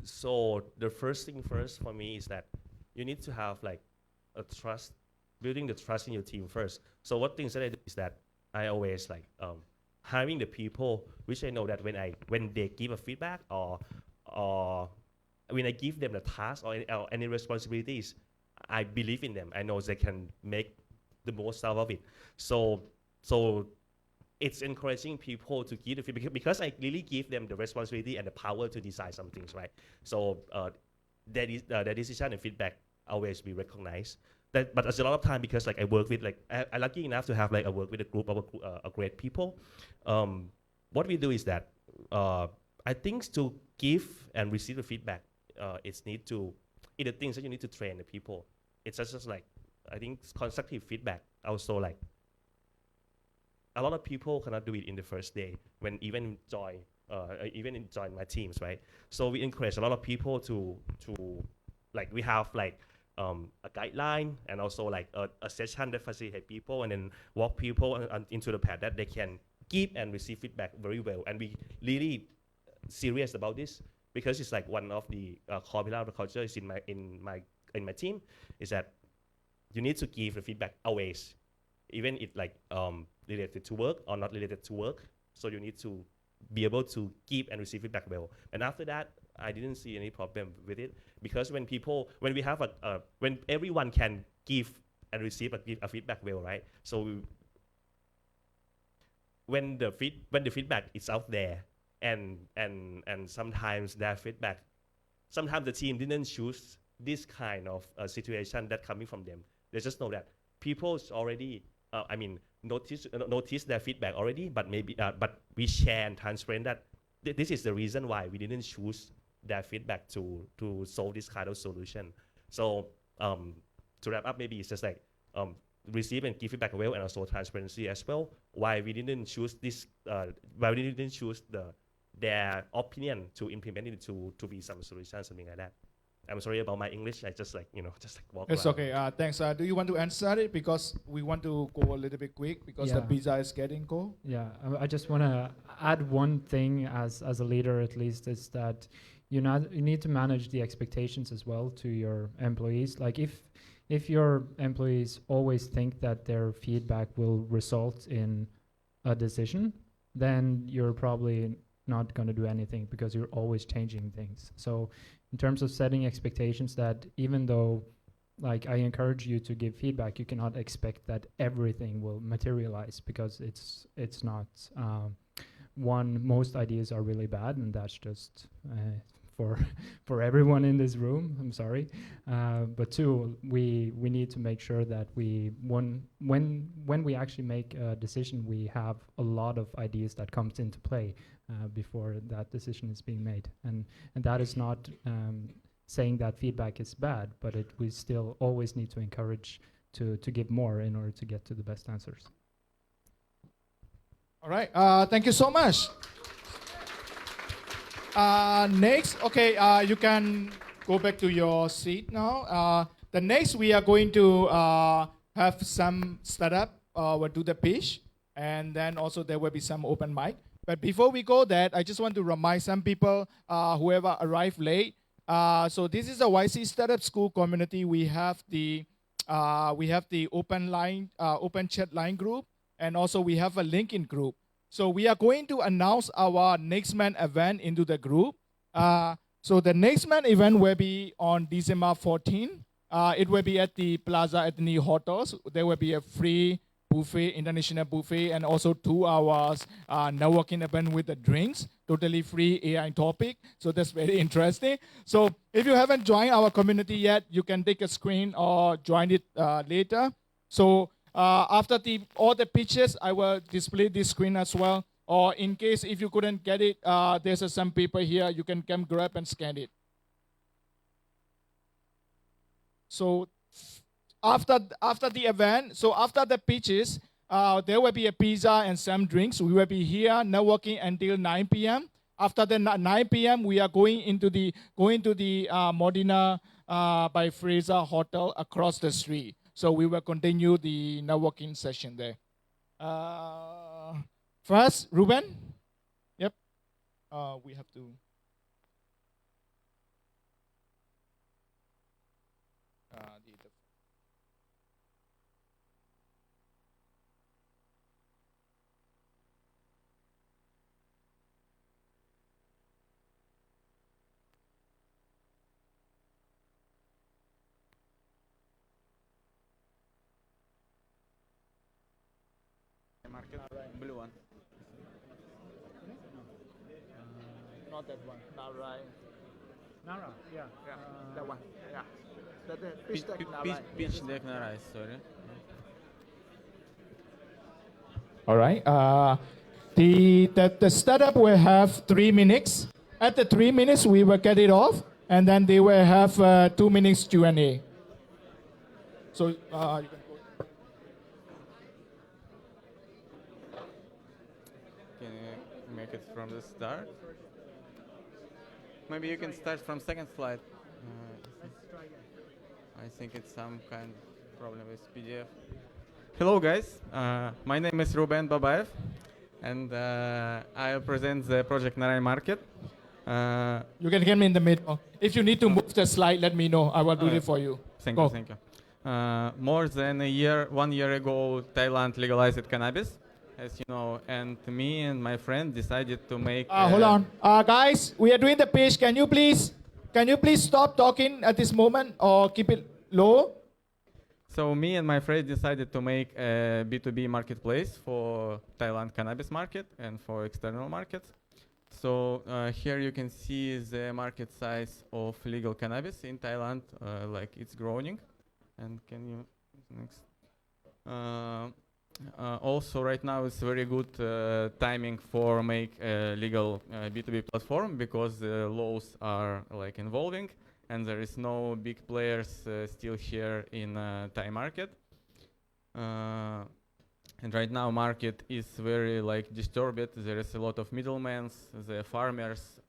So the first thing first for me is that you need to have like a trust, building the trust in your team first. So what things that I do is that I always like hiring the people which I know that when they give a feedback or when I give them the task or any responsibilities, I believe in them. I know they can make the most out of it. So it's encouraging people to give the feedback because I really give them the responsibility and the power to decide some things, right? So the decision and feedback always be recognized. But there's a lot of time because like I work with like I'm lucky enough to have like I work with a group of great people. What we do is that I think to give and receive the feedback, it's need to the things that you need to train the people. It's just like I think constructive feedback also like a lot of people cannot do it in the first day when even join my teams, right? So we encourage a lot of people to like we have like a guideline and also like a session that facilitate people and then walk people into the path that they can give and receive feedback very well. And we really serious about this because it's like one of the core pillars of the culture is in my team is that you need to give the feedback always, even if like related to work or not related to work. So you need to be able to give and receive feedback well. And after that, I didn't see any problem with it because when we have when everyone can give and receive a feedback well, right? So when the feedback is out there and sometimes their feedback, sometimes the team didn't choose this kind of situation that coming from them. They just know that people already, notice their feedback already, but maybe, but we share and transparent that this is the reason why we didn't choose their feedback to solve this kind of solution. So to wrap up, maybe it's just like receive and give feedback well, and also transparency as well. Why we didn't choose this? Why we didn't choose their opinion to implement it to be some solution, something like that. I'm sorry about my English. I just like walk It's around. okay. Thanks. Do you want to answer it because we want to go a little bit quick because the Yeah. pizza is getting cold? Yeah, I just want to add one thing as a leader, at least, is that you need to manage the expectations as well to your employees. Like if your employees always think that their feedback will result in a decision, then you're probably not going to do anything because you're always changing things. So in terms of setting expectations, that even though like I encourage you to give feedback, you cannot expect that everything will materialize because it's not. Most ideas are really bad, and that's just for everyone in this room. I'm sorry, but two, we need to make sure that when we actually make a decision, we have a lot of ideas that comes into play before that decision is being made, and that is not saying that feedback is bad, but we still always need to encourage to give more in order to get to the best answers. All right. Thank you so much. Next, okay, you can go back to your seat now. The next, we are going to have some startup will do the pitch, and then also there will be some open mic. But before we go that, I just want to remind some people whoever arrived late. So this is a YC Startup School community. We have the open chat line group, and also we have a LinkedIn group. So we are going to announce our Next Man event into the group. So the Next Man event will be on December 14. It will be at the Plaza at the new hotels. There will be a free buffet, international buffet, and also 2 hours networking event with the drinks, totally free AI topic. So that's very interesting. So if you haven't joined our community yet, you can take a screen or join it later. So after all the pitches, I will display this screen as well. Or in case if you couldn't get it, there's some paper here. You can come grab and scan it. So after the event, so after the pitches, there will be a pizza and some drinks. We will be here networking until 9 p.m. After the 9 p.m., we are going to the Modena by Fraser Hotel across the street. So we will continue the networking session there. First, Ruben. Yep. We have to. Market, blue one. Not that one. Narai. Nara, yeah. That one. Yeah. That pitch deck Pitch deck Narai, sorry. All right. The startup will have 3 minutes. At the 3 minutes, we will get it off, and then they will have 2 minutes Q&A. So you can go. Can you make it from the start? Maybe you can start from second slide. I think it's some kind of problem with PDF. Hello guys, my name is Ruben Babaev, and I present the project Narai Market. You can get me in the middle. If you need to move the slide, let me know. I will do it for you. Thank you. More than 1 year ago, Thailand legalized cannabis, as you know, and me and my friend decided to make. Hold on, guys. We are doing the pitch. Can you please stop talking at this moment or keep it low? So me and my friend decided to make a B2B marketplace for Thailand cannabis market and for external markets. So here you can see the market size of legal cannabis in Thailand, like it's growing. And can you next? Also, right now it's very good timing for make a legal B2B platform because the laws are like evolving, and there is no big players still here in Thai market. And right now market is very like disturbed. There is a lot of middlemen. The farmers.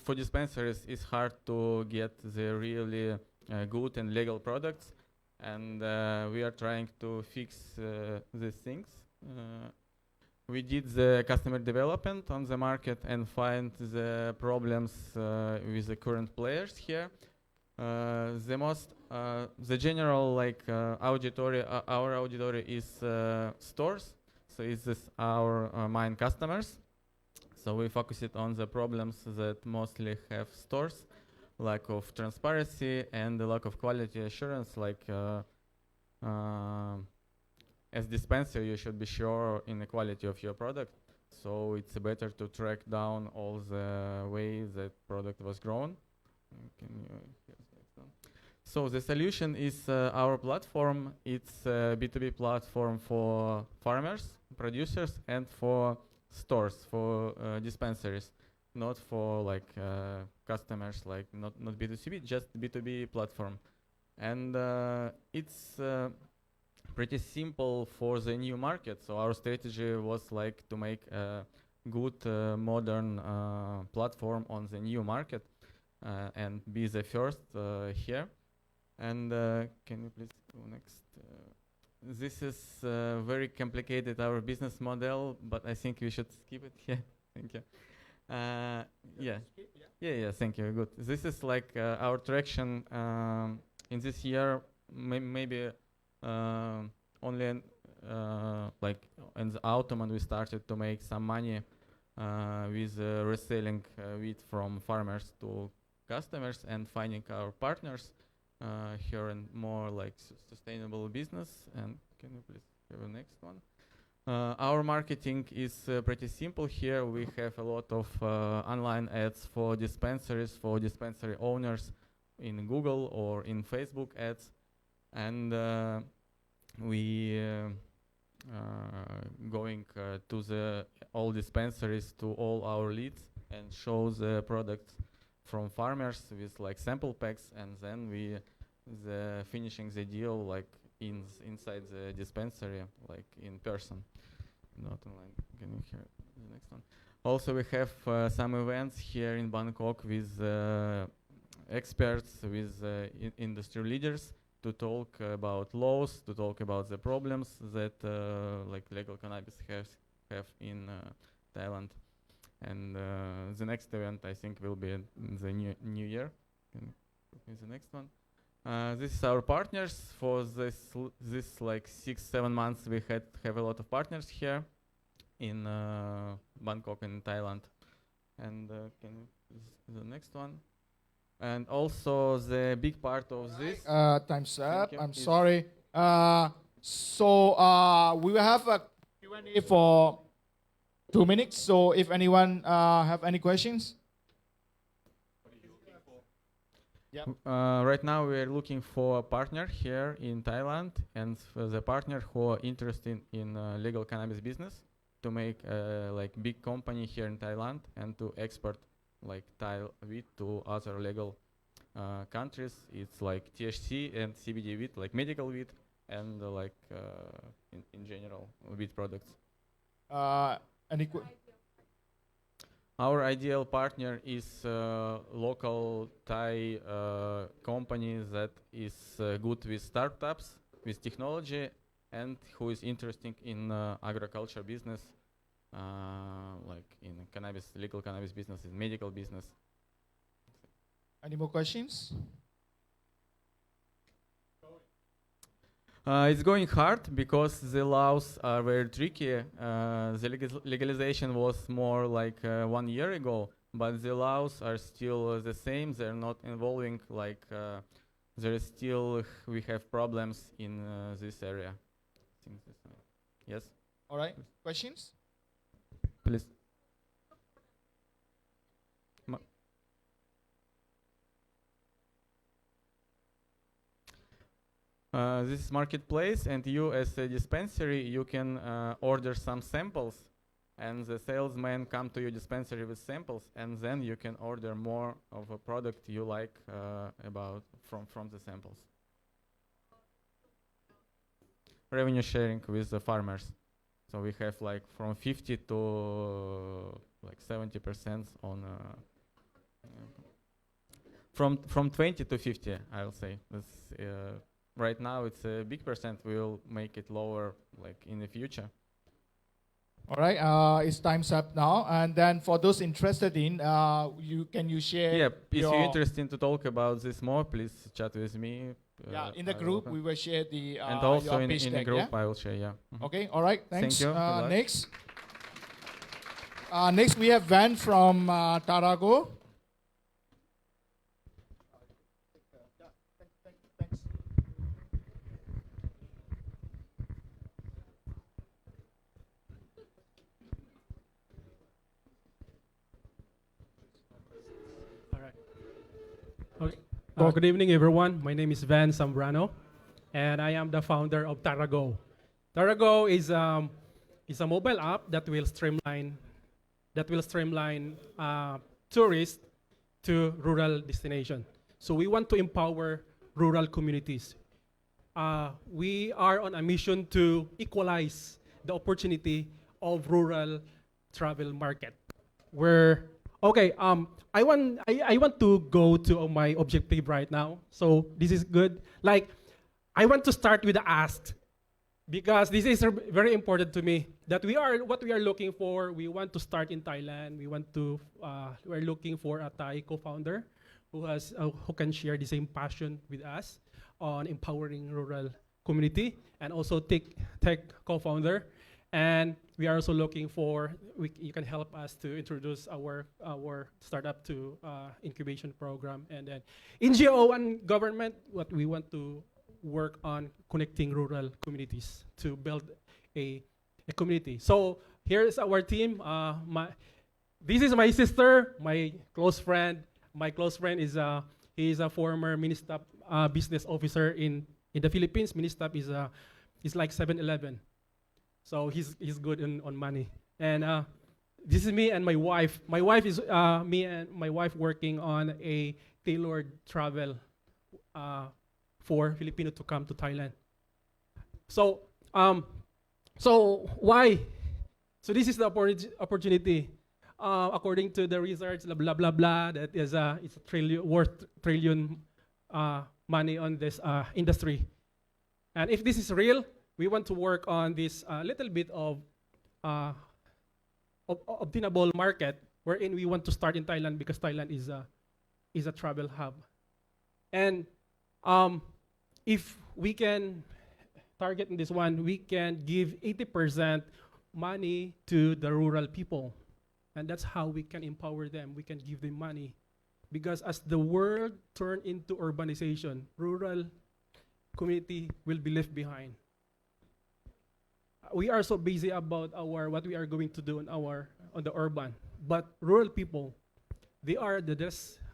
For dispensaries, it's hard to get the really good and legal products, and we are trying to fix these things. We did the customer development on the market and find the problems with the current players here. The general like auditory, our auditory is stores, so is this our main customers. So we focus it on the problems that mostly have stores, lack of transparency and the lack of quality assurance. Like as dispenser, you should be sure in the quality of your product. So it's better to track down all the way that product was grown. So the solution is our platform. It's a B2B platform for farmers, producers, and for stores, for dispensaries, not for like customers, like not B2C, just B2B platform. And it's pretty simple for the new market. So our strategy was like to make a good modern platform on the new market and be the first here. And can you please go next? This is very complicated, our business model, but I think we should skip it here. Thank you. Yeah, thank you, good. This is like our traction in this year, maybe only like in the autumn, and we started to make some money with reselling wheat from farmers to customers and finding our partners here in more like sustainable business. And can you please have the next one? Our marketing is pretty simple here. We have a lot of online ads for dispensaries, for dispensary owners in Google or in Facebook ads. And we going to the all dispensaries, to all our leads, and show the products from farmers with like sample packs, and then we finishing the deal like inside the dispensary, like in person, not online. Can you hear the next one? Also, we have some events here in Bangkok with experts, with industry leaders, to talk about laws, to talk about the problems that like legal cannabis have in Thailand. And the next event, I think, will be in the new year. Can you put me the next one? This is our partners. For this like 6-7 months, we have a lot of partners here in Bangkok and Thailand. And can you the next one? And also the big part of this. Time's up. I'm is sorry. So we will have a Q&A for 2 minutes. So if anyone have any questions. Yep. Right now we are looking for a partner here in Thailand, and for the partner who are interested in legal cannabis business, to make like big company here in Thailand and to export like Thai weed to other legal countries. It's like THC and CBD weed, like medical weed, and like in general weed products. Our ideal partner is local Thai company that is good with startups, with technology, and who is interested in agriculture business, like in cannabis, legal cannabis business, in medical business. Any more questions? It's going hard because the laws are very tricky. The legalization was more like 1 year ago, but the laws are still the same. They're not involving like there is still we have problems in this area. Yes. All right. Questions? Please. This is marketplace, and you as a dispensary, you can order some samples, and the salesman come to your dispensary with samples, and then you can order more of a product you like about from the samples. Revenue sharing with the farmers. So we have like from 50 to like 70% on from 20 to 50, I will say. That's, right now it's a big percent. We'll make it lower like in the future. All right, it's time's up now. And then for those interested in, can you share? Yeah, if you're interested to talk about this more, please chat with me. Yeah, in the group we will share the and also your in the group yeah? I will share. Yeah. Okay. All right. Thanks. Thank you. Next. Next we have Van from Tarago. Good evening, everyone. My name is Van Zambrano, and I am the founder of Tarago. Tarago is a mobile app that will streamline tourists to rural destination. So we want to empower rural communities. We are on a mission to equalize the opportunity of rural travel market. I want to go to my objective right now. So this is good. Like, I want to start with the ask, because this is very important to me. That what we are looking for. We want to start in Thailand. We're looking for a Thai co-founder who can share the same passion with us on empowering rural community, and also tech co-founder. And we are also looking for, you can help us to introduce our startup to incubation program. And then NGO and government, what we want to work on connecting rural communities to build a community. So here is our team. This is my sister, my close friend. My close friend is he is a former Ministap business officer in the Philippines. Ministap is like 7-Eleven. So he's good on money. And this is me and my wife. My wife is me and my wife working on a tailored travel for Filipino to come to Thailand. So why? So this is the opportunity. According to the research, blah blah blah, that is it's worth trillion money on this industry. And if this is real, we want to work on this little bit of obtainable market wherein we want to start in Thailand because Thailand is a travel hub. And if we can target in this one, we can give 80% money to the rural people. And that's how we can empower them. We can give them money. Because as the world turns into urbanization, rural community will be left behind. We are so busy about what we are going to do on the urban. But rural people, they are the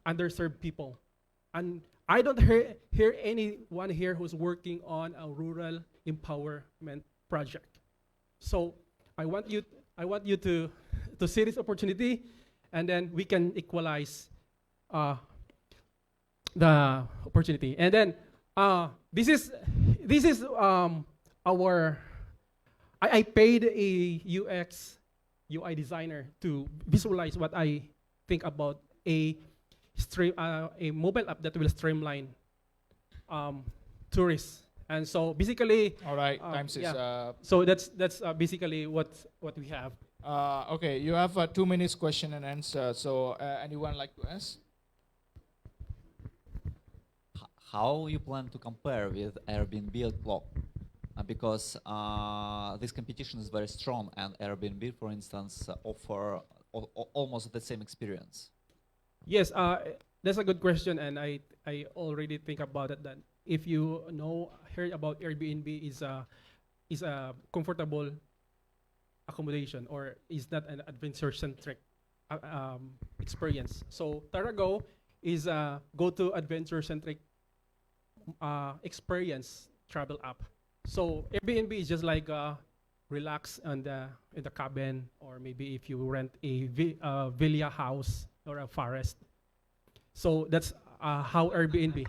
underserved people. And I don't hear anyone here who's working on a rural empowerment project. So I want you to see this opportunity, and then we can equalize the opportunity. And then this is our. I paid a UX UI designer to visualize what I think about a mobile app that will streamline tourists. And so basically, All right, time is up. so that's basically what we have. Okay, you have 2 minutes question and answer. So anyone like to ask? How you plan to compare with Airbnb clock? Because this competition is very strong, and Airbnb, for instance, offer almost the same experience. Yes, that's a good question, and I already think about it. That if you heard about Airbnb is a comfortable accommodation, or is not an adventure-centric experience. So Tarago is a go-to adventure-centric experience travel app. So Airbnb is just like relax in the cabin, or maybe if you rent a villa house or a forest. So that's how Airbnb.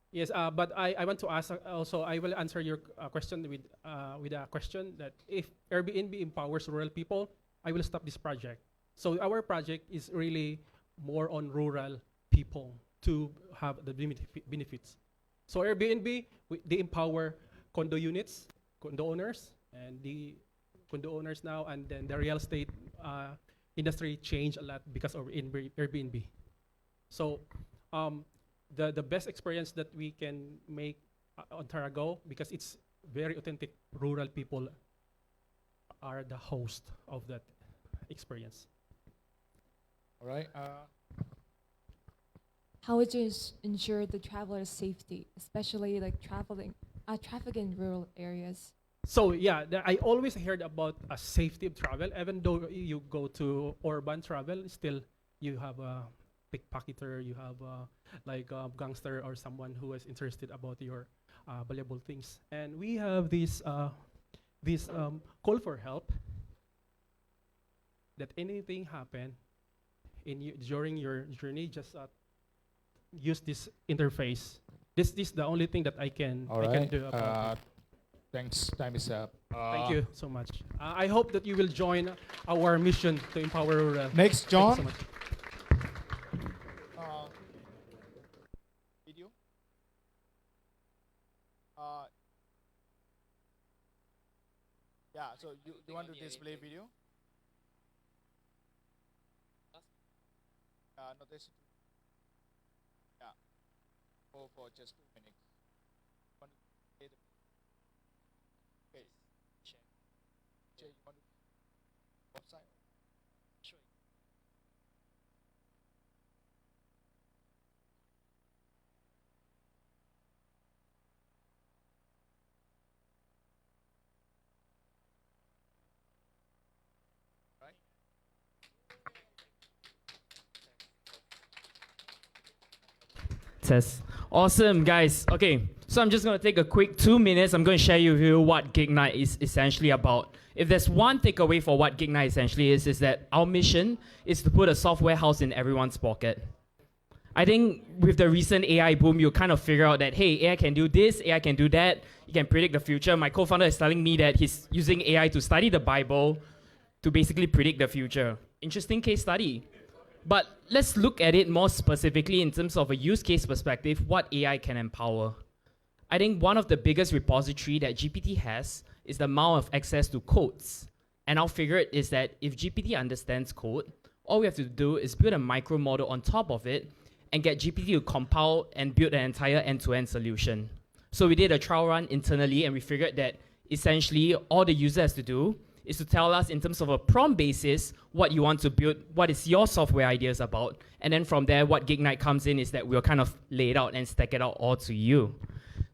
Yes, but I want to ask also, I will answer your question with a question that if Airbnb empowers rural people, I will stop this project. So our project is really more on rural people to have the benefits. So Airbnb, they empower condo units, condo owners, and the condo owners now, and then the real estate industry changed a lot because of Airbnb. So the best experience that we can make on Tarago, because it's very authentic, rural people are the host of that experience. All right. How would you ensure the traveler's safety, especially like traffic in rural areas? So yeah, I always heard about a safety of travel. Even though you go to urban travel, still you have a pickpocketer, you have like a gangster or someone who is interested about your valuable things. And we have this call for help, that anything happen during your journey, just use this interface. This is the only thing that I can do about it. Thanks. Time is up. Thank you so much. I hope that you will join our mission to empower rural. Next, John. Thank you so much. Video. Yeah. So you want to display video? notice. Yeah. For just 2 minutes. Want to say the- Okay. Share. You want to website? Sure. Right. Test. Awesome, guys. Okay, so I'm just going to take a quick 2 minutes. I'm going to share with you what Gig Night is essentially about. If there's one takeaway for what Gig Night essentially is that our mission is to put a software house in everyone's pocket. I think with the recent AI boom, you kind of figure out that, hey, AI can do this, AI can do that, you can predict the future. My co-founder is telling me that he's using AI to study the Bible to basically predict the future. Interesting case study. But let's look at it more specifically in terms of a use case perspective, what AI can empower. I think one of the biggest repository that GPT has is the amount of access to codes. And our figure is that if GPT understands code, all we have to do is build a micro model on top of it and get GPT to compile and build an entire end-to-end solution. So we did a trial run internally and we figured that essentially all the user has to do is to tell us in terms of a prompt basis what you want to build, what is your software ideas about, and then from there what Gig Night comes in is that we'll kind of lay it out and stack it out all to you.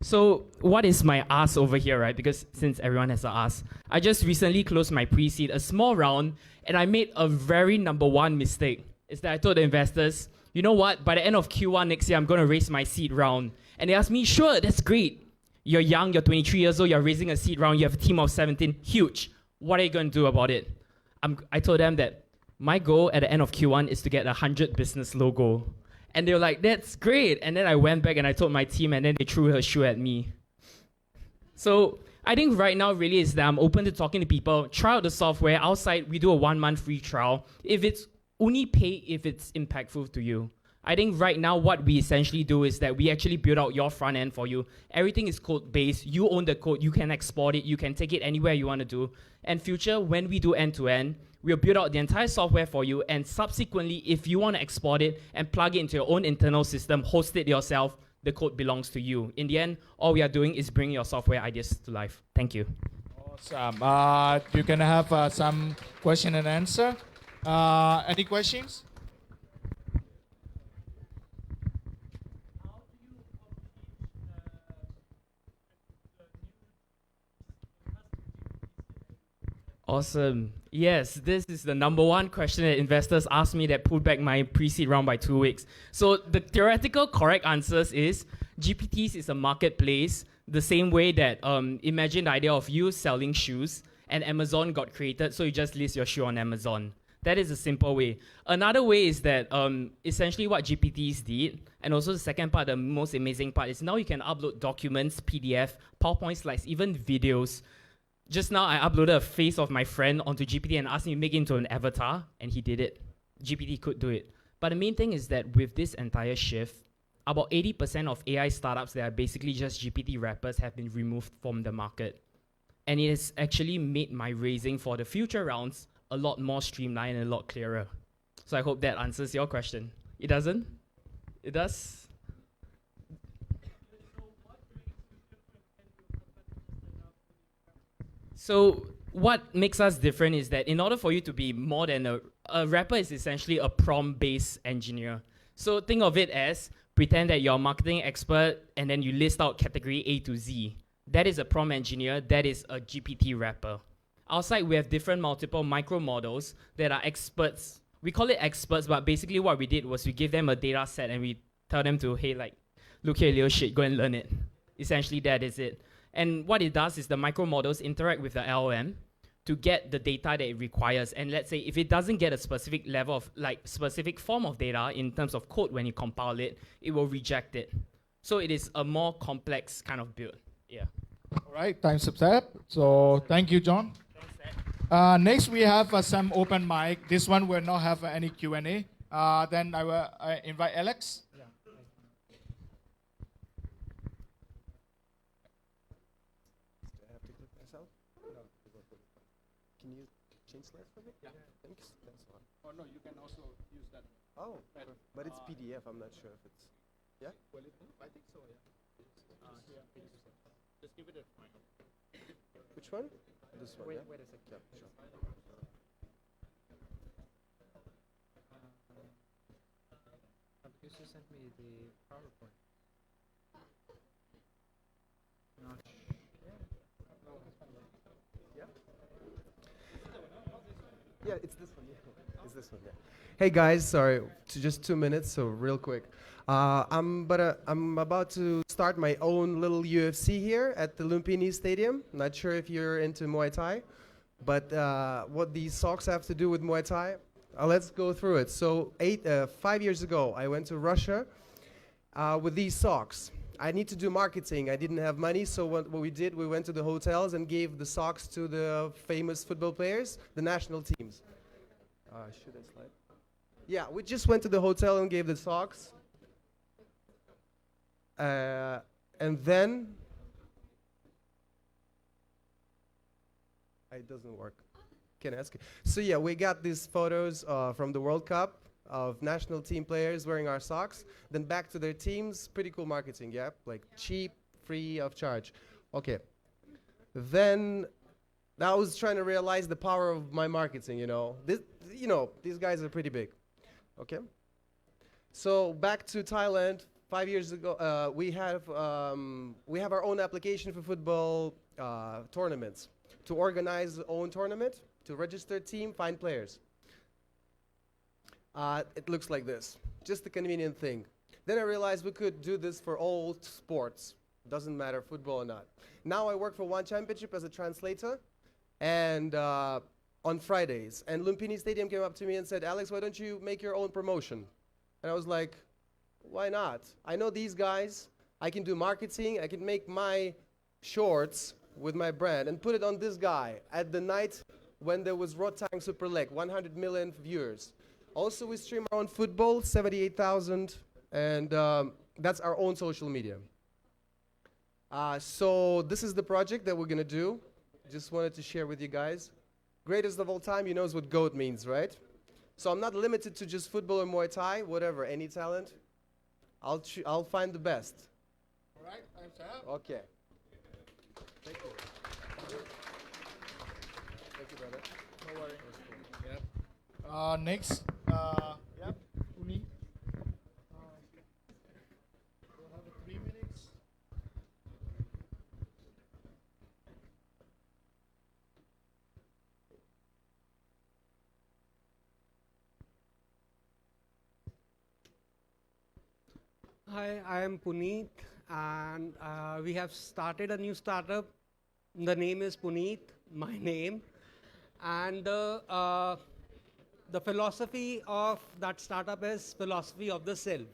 So what is my ask over here, right? Because since everyone has an ask, I just recently closed my pre-seed, a small round, and I made a very number one mistake. Is that I told the investors, you know what, by the end of Q1 next year, I'm going to raise my seed round. And they asked me, sure, that's great. You're young, you're 23 years old, you're raising a seed round, you have a team of 17, huge. What are you going to do about it? I told them that my goal at the end of Q1 is to get 100 business logo. And they were like, that's great. And then I went back and I told my team and then they threw her shoe at me. So I think right now really is that I'm open to talking to people, try out the software. Outside, we do a 1 month free trial. If it's only pay if it's impactful to you. I think right now what we essentially do is that we actually build out your front end for you. Everything is code based. You own the code. You can export it. You can take it anywhere you want to do. And future, when we do end to end, we'll build out the entire software for you. And subsequently, if you want to export it and plug it into your own internal system, host it yourself, the code belongs to you. In the end, all we are doing is bringing your software ideas to life. Thank you. Awesome. You can have some question and answer. Any questions? Awesome. Yes, this is the number one question that investors ask me that pulled back my pre-seed round by 2 weeks. So the theoretical correct answers is GPTs is a marketplace the same way that imagine the idea of you selling shoes and Amazon got created, so you just list your shoe on Amazon. That is a simple way. Another way is that essentially what GPTs did, and also the second part, the most amazing part, is now you can upload documents, PDF, PowerPoint slides, even videos. Just now, I uploaded a face of my friend onto GPT and asked him to make it into an avatar, and he did it. GPT could do it. But the main thing is that with this entire shift, about 80% of AI startups that are basically just GPT wrappers have been removed from the market. And it has actually made my raising for the future rounds a lot more streamlined and a lot clearer. So I hope that answers your question. It doesn't? It does? So what makes us different is that in order for you to be more than a rapper is essentially a prompt-based engineer. So think of it as pretend that you're a marketing expert and then you list out category A to Z. That is a prompt engineer, that is a GPT rapper. Outside, we have different multiple micro models that are experts. We call it experts, but basically what we did was we give them a data set and we tell them to, hey, like, look here, little shit, go and learn it. Essentially, that is it. And what it does is the micro models interact with the LLM to get the data that it requires. And let's say if it doesn't get a specific level of, like, specific form of data in terms of code when you compile it, it will reject it. So it is a more complex kind of build. Yeah. All right, time's up. So thank you, John. Next, we have some open mic. This one will not have any Q&A. Then I will invite Alex. Yeah. Do I have to click myself? No. Can you change slides for me? Yeah. Thanks. Thanks a lot. Oh no, you can also use that. Oh, but it's PDF. I'm not sure if it's. Yeah. Will it move? I think so. Yeah. Just give it a try. Which one? This one. Wait, yeah? wait a second. Yeah, sure. Because you sent me the PowerPoint. Not Yeah. Yeah, it's this one. Yeah. It's this one. Yeah. Hey guys, sorry, just 2 minutes, so real quick. I'm about to start my own little UFC here at the Lumpini Stadium. Not sure if you're into Muay Thai, but what these socks have to do with Muay Thai, let's go through it. So 5 years ago, I went to Russia with these socks. I need to do marketing. I didn't have money, so what we did, we went to the hotels and gave the socks to the famous football players, the national teams. Should I slide? Yeah, we just went to the hotel and gave the socks. And then it doesn't work. Can I ask you? So yeah, we got these photos from the World Cup of national team players wearing our socks. Then back to their teams. Pretty cool marketing, yeah? Like cheap, free of charge. Okay. Then I was trying to realize the power of my marketing, you know. These guys are pretty big. Okay. So back to Thailand. 5 years ago, we have our own application for football tournaments to organize our own tournament, to register team, find players. It looks like this, just a convenient thing. Then I realized we could do this for all sports, doesn't matter football or not. Now I work for One Championship as a translator, and on Fridays. And Lumpini Stadium came up to me and said, Alex, why don't you make your own promotion? And I was like, why not? I know these guys. I can do marketing. I can make my shorts with my brand and put it on this guy at the night when there was Rotang Super League, 100 million viewers. Also, we stream our own football, 78,000, and that's our own social media. So this is the project that we're going to do. Just wanted to share with you guys. Greatest of all time, you know what GOAT means, right? So I'm not limited to just football or Muay Thai, whatever, any talent. I'll find the best. All right, time's up. Okay. Thank you. Thank you, brother. No worries. Yep. Next, yep, Uni. We'll have 3 minutes. Hi, I am Puneet, and we have started a new startup. The name is Puneet, my name, and the philosophy of that startup is philosophy of the self.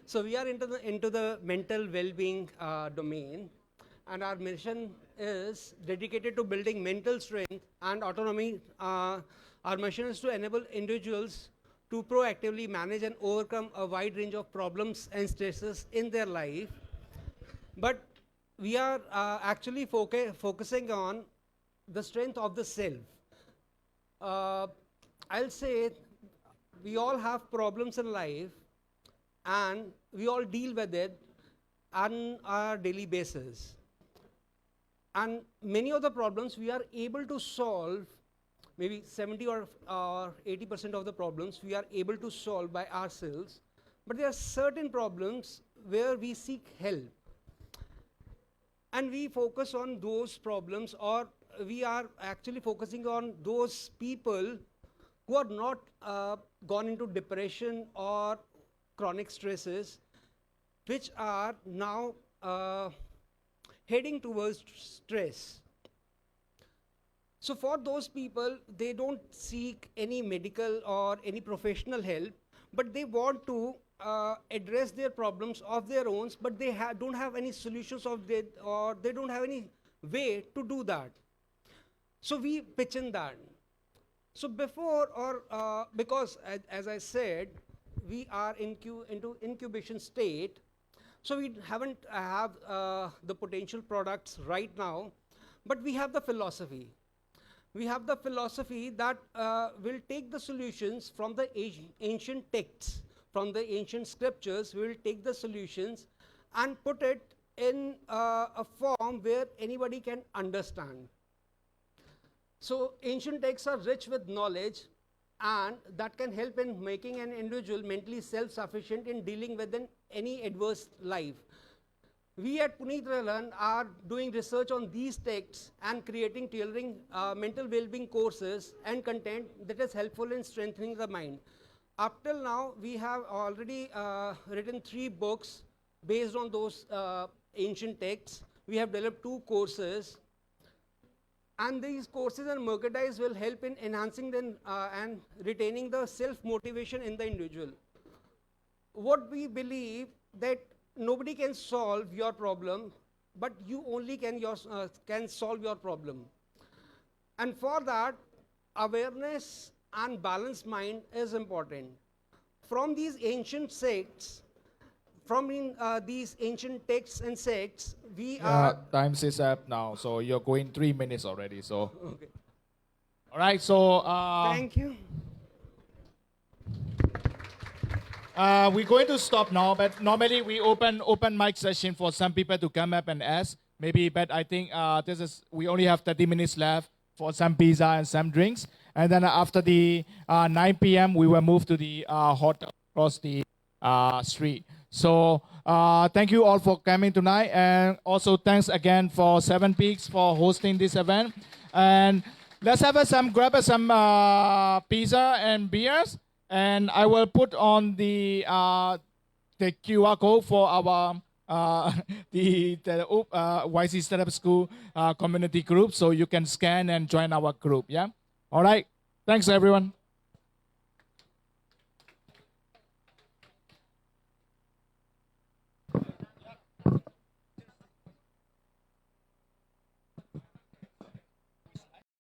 So we are into the mental well-being domain, and our mission is dedicated to building mental strength and autonomy. Our mission is to enable individuals to proactively manage and overcome a wide range of problems and stresses in their life. But we are actually focusing on the strength of the self. I'll say we all have problems in life, and we all deal with it on a daily basis. And many of the problems we are able to solve, maybe 70 or 80% of the problems we are able to solve by ourselves, but there are certain problems where we seek help. And we focus on those problems, or we are actually focusing on those people who are not gone into depression or chronic stresses, which are now heading towards stress. So for those people, they don't seek any medical or any professional help, but they want to address their problems of their own, but they don't have any solutions or they don't have any way to do that. So we pitch in that. So before or because as I said, we are into incubation state, so we haven't have the potential products right now, but we have the philosophy. we have the philosophy that will take the solutions from the ancient texts, from the ancient scriptures. We will take the solutions and put it in a form where anybody can understand. So ancient texts are rich with knowledge, and that can help in making an individual mentally self-sufficient in dealing with any adverse life. We at Puneet Learn are doing research on these texts and creating tailoring mental well-being courses and content that is helpful in strengthening the mind. Up till now, we have already written 3 books based on those ancient texts. We have developed 2 courses. And these courses and merchandise will help in enhancing and retaining the self-motivation in the individual. What we believe that nobody can solve your problem, but you only can solve your problem. And for that, awareness and balanced mind is important. From these ancient sects, these ancient texts and sects, we are... Time is up now, so you're going 3 minutes already, so... Okay. All right, so... Thank you. We're going to stop now, but normally we open mic session for some people to come up and ask, maybe, but I think we only have 30 minutes left for some pizza and some drinks, and then after the 9 p.m. we will move to the hotel across the street. So thank you all for coming tonight, and also thanks again for 7 Peaks for hosting this event. And let's have grab some pizza and beers, and I will put on the QR code for our the YC Startup School community group, so you can scan and join our group. Yeah. All right. Thanks everyone.